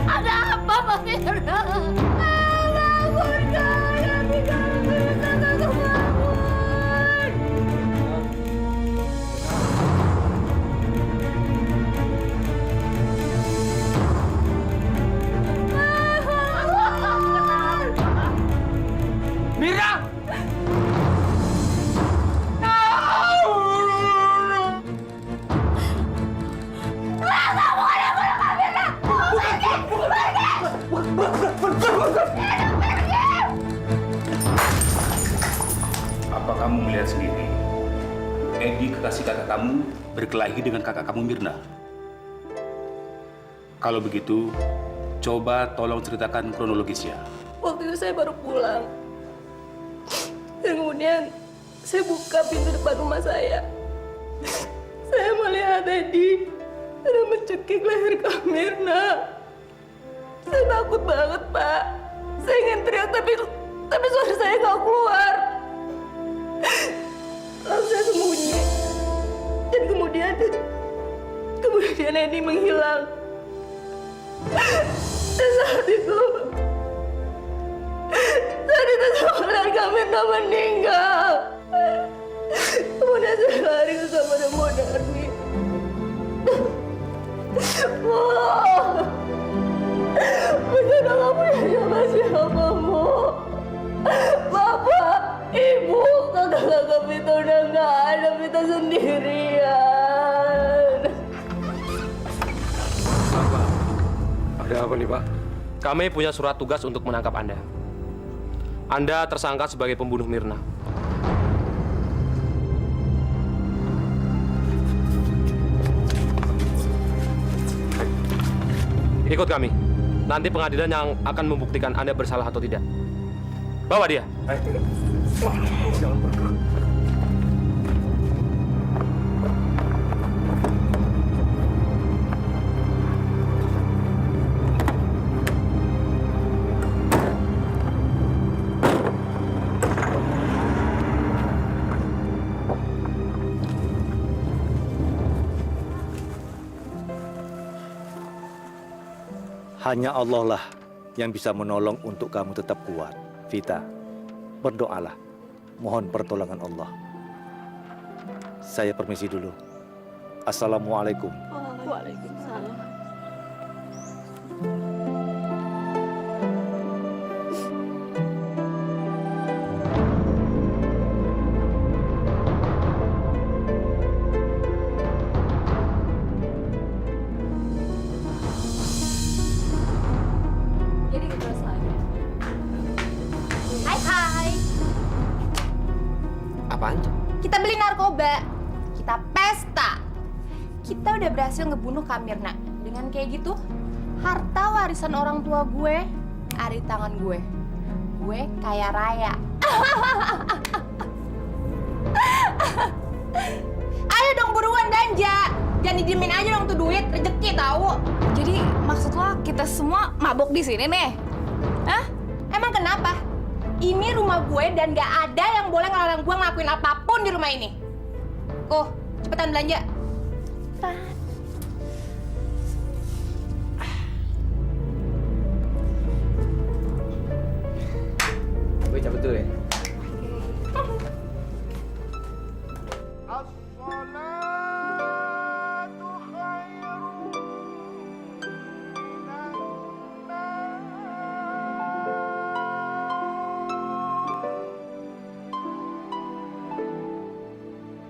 Ada apa, Mbak Mirna? Apa kamu melihat sendiri? Edi, kekasih kakak kamu, berkelahi dengan kakak kamu Mirna. Kalau begitu, coba tolong ceritakan kronologisnya. Waktu itu saya baru pulang. Dan kemudian saya buka pintu depan rumah saya. Saya melihat Edi sedang mencekik leher Kak Mirna. Saya takut banget, Pak. Saya ingin teriak, tapi suara saya nggak keluar. Lalu saya sembunyi. Dan kemudian Edi menghilang. Dan saat itu saya melihat Kak Mirna meninggal. Kemudian saya lari ke kamar Mo Darmi. Bencana kamu ya siapa-siapa, Mo? Bapak, Ibu, kakak-kakak Vita udah nggak ada, Vita sendirian. Apa? Ada apa nih, Pak? Kami punya surat tugas untuk menangkap Anda. Anda tersangka sebagai pembunuh Mirna. Ikut kami. Nanti pengadilan yang akan membuktikan Anda bersalah atau tidak. Bawa dia. Jangan bergerak. Hanya Allah lah yang bisa menolong untuk kamu tetap kuat. Vita, berdoalah. Mohon pertolongan Allah. Saya permisi dulu. Assalamualaikum. Waalaikumsalam. Jadi kita selesai. Hai. Apaan tuh? Kita beli narkoba. Kita pesta. Kita udah berhasil ngebunuh Kak Mirna. Dengan kayak gitu, harta warisan orang tua gue ada di tangan gue. Gue kaya raya. Ayo dong buruan belanja. Jangan didiemin aja dong tuh duit, rezeki tahu. Jadi maksud lo kita semua mabok di sini nih? Hah? Emang kenapa? Ini rumah gue dan gak ada yang boleh ngelarang gue ngelakuin apapun di rumah ini. Cepetan belanja. Gue cabut dulu ya.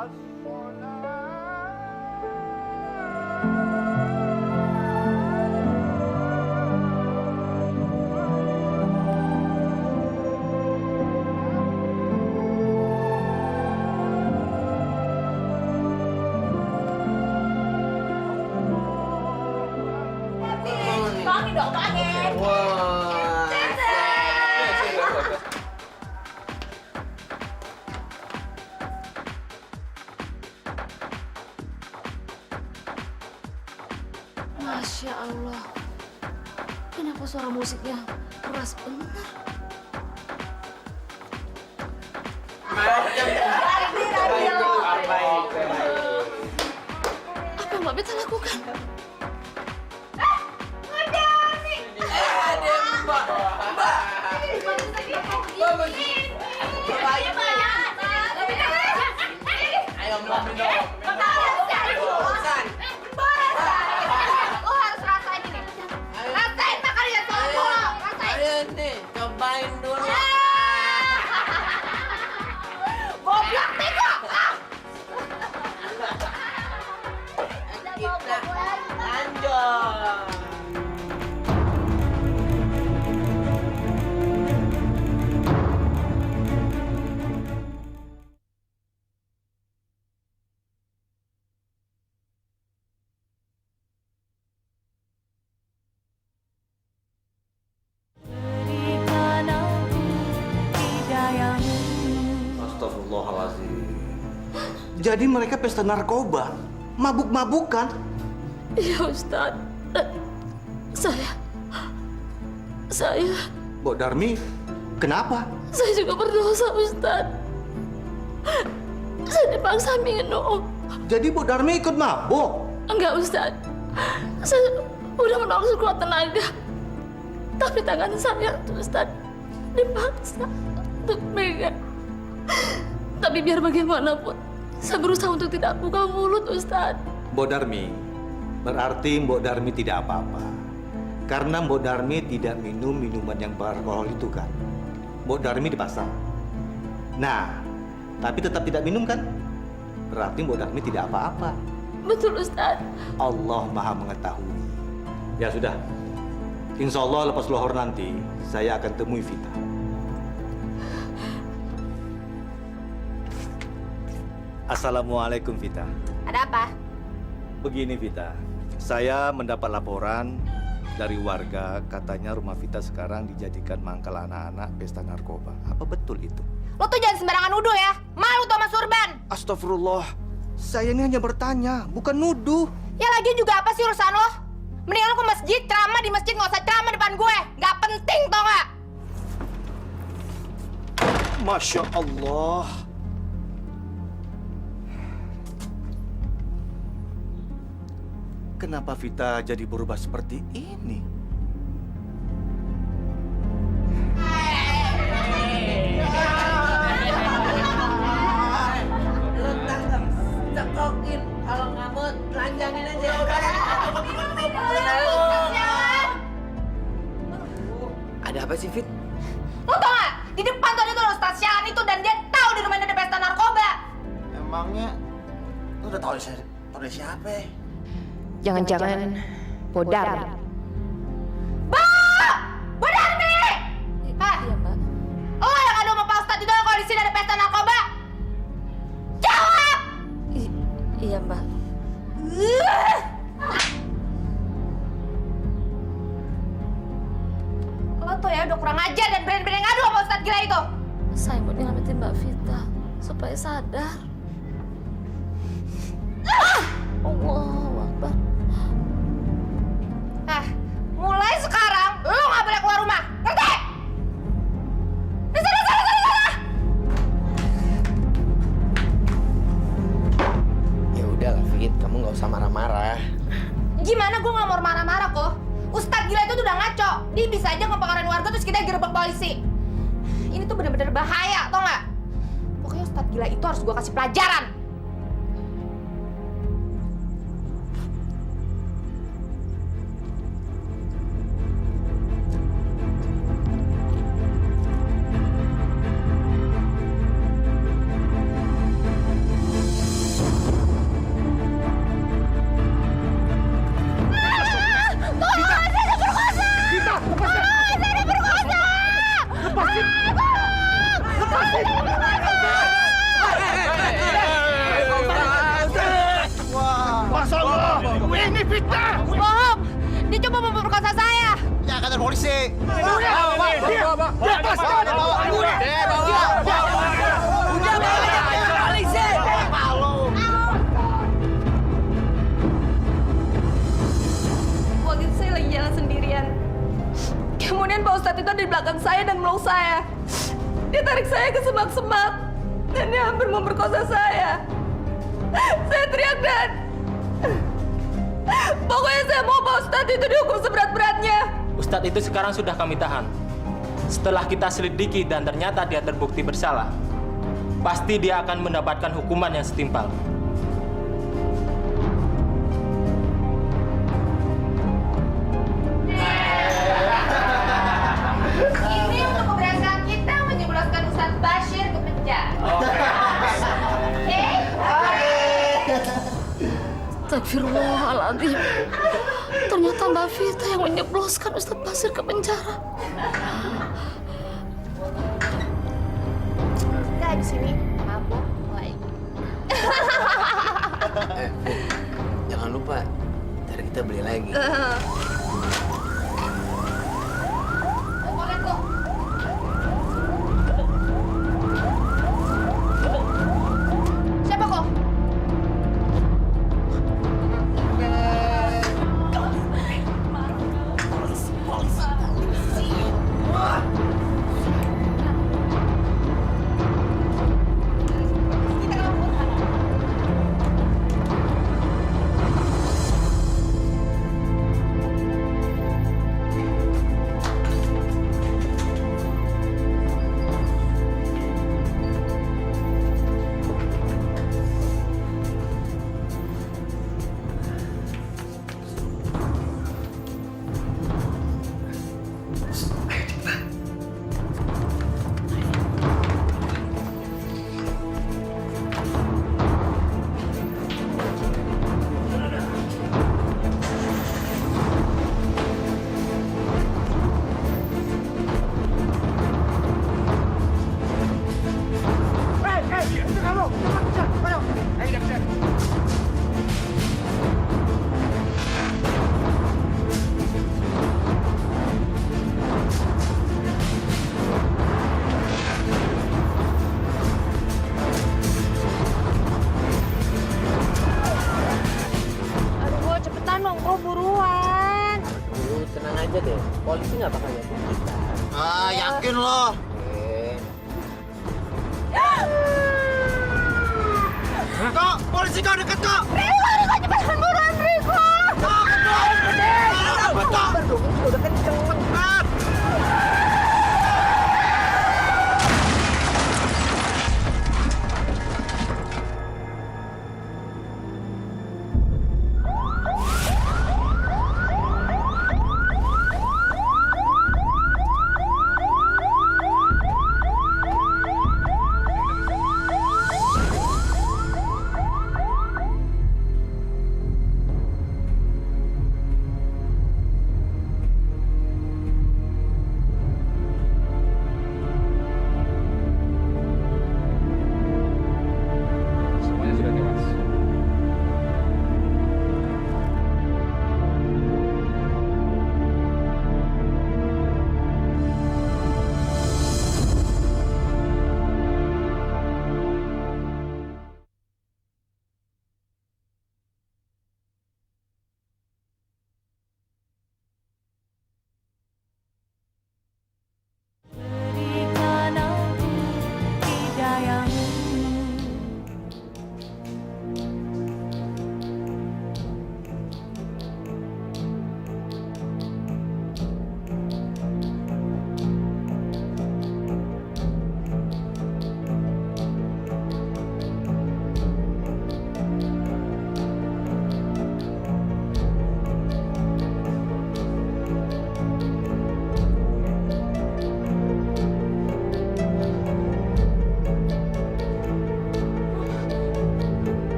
Bangun dong, bangun. Masya Allah. Kenapa suara musiknya keras benar? Apa yang Mbak Beta lakukan? Lo harus rasain ini. Rasain makannya soto. Rasain. Ayo nih, cobain dulu. Goblok tega. Kita lanjut. Astagfirullahaladzim. Jadi mereka pesta narkoba, mabuk-mabukan. Iya Ustaz. Saya Mbok Darmi, kenapa? saya juga berdosa Ustaz. Saya dipaksa minum. Jadi Mbok Darmi ikut mabuk? Enggak Ustaz. Saya udah menolak sekuat tenaga. Tapi tangan saya Ustaz dipaksa untuk megang. Tapi biar bagaimanapun, saya berusaha untuk tidak buka mulut Ustaz. Mbok Darmi, berarti Mbok Darmi tidak apa-apa. Karena Mbok Darmi tidak minum minuman yang beralkohol itu kan. Mbok Darmi dipaksa. Nah, tapi tetap tidak minum kan? Berarti Mbok Darmi tidak apa-apa. Betul Ustaz. Allah Maha Mengetahui. Ya sudah. Insya Allah lepas lohor nanti, saya akan temui Vita. Assalamualaikum Vita. Ada apa? Begini Vita, saya mendapat laporan dari warga katanya rumah Vita sekarang dijadikan mangkal anak-anak pesta narkoba. Apa betul itu? Lo tuh jangan sembarangan nuduh ya. Malu tuh sama Surban. Astagfirullah. Saya ini hanya bertanya, bukan nuduh. Ya lagi juga apa sih urusan lo? Mendingan lo ke masjid, ceramah di masjid, nggak usah ceramah depan gue. Nggak penting tau nggak? Masya Allah. Kenapa Vita jadi berubah seperti ini? Lu tangkap, cekokin. Kalau nggak mau, telanjangin aja. Ada apa sih, Fit? Lo tau nggak? Di depan tuh ada tuh Ustaz Syahan itu dan dia tahu di rumahnya ada pesta narkoba. Emangnya lu udah tahu dari siapa? Jangan-jangan Bodar. Bodarmi! Hah? Iya Mbak. Lo yang ngadu sama Pak Ustadz itu kalau di sini ada pesta narkoba? Jawab! Iya Mbak. Lo tuh ya udah kurang ajar dan berani-berani ngadu sama Ustadz gila itu. Saya mau nyelamatin Mbak Vita supaya sadar. Allahu Akbar. Nah, mulai sekarang lo nggak boleh keluar rumah, ngerti? Di sana, sana, sana, sana. Ya udahlah, Fit. Kamu nggak usah marah-marah. Gimana gue nggak mau marah-marah kok? Ustadz gila itu tuh udah ngaco. Dia bisa aja ngepengaruhin warga terus kita gerbek polisi. Ini tuh bener-bener bahaya, tau nggak? Pokoknya Ustadz gila itu harus gue kasih pelajaran. Bohong! Dia coba memperkosa saya! Ya, kantor polisi. Waktu itu saya lagi jalan sendirian. Kemudian Pak Ustadz itu ada di belakang saya dan meluk saya. Dia tarik saya ke semak-semak dan dia hampir memperkosa saya. Saya teriak dan pokoknya saya mau Pak Ustadz itu dihukum seberat-beratnya. Ustadz itu sekarang sudah kami tahan. Setelah kita selidiki dan ternyata dia terbukti bersalah, pasti dia akan mendapatkan hukuman yang setimpal. Ini untuk keberhasilan kita menjebloskan Ustadz Bashir ke penjara. Oke? Astagfirullahaladzim. Ternyata Mbak Vita yang menyebloskan Ustadz Basir ke penjara. Kita di sini mabok lagi. Jangan lupa, ntar kita beli lagi. Boleh kok. Siapa kok? Aduh, cepetan dong, bro, buruan. Tenang aja deh, polisi nggak bakal lihat kita. Ah, yakin lo? Kok, polisi kau dekat kok. Rio, kok cepetan, Bu.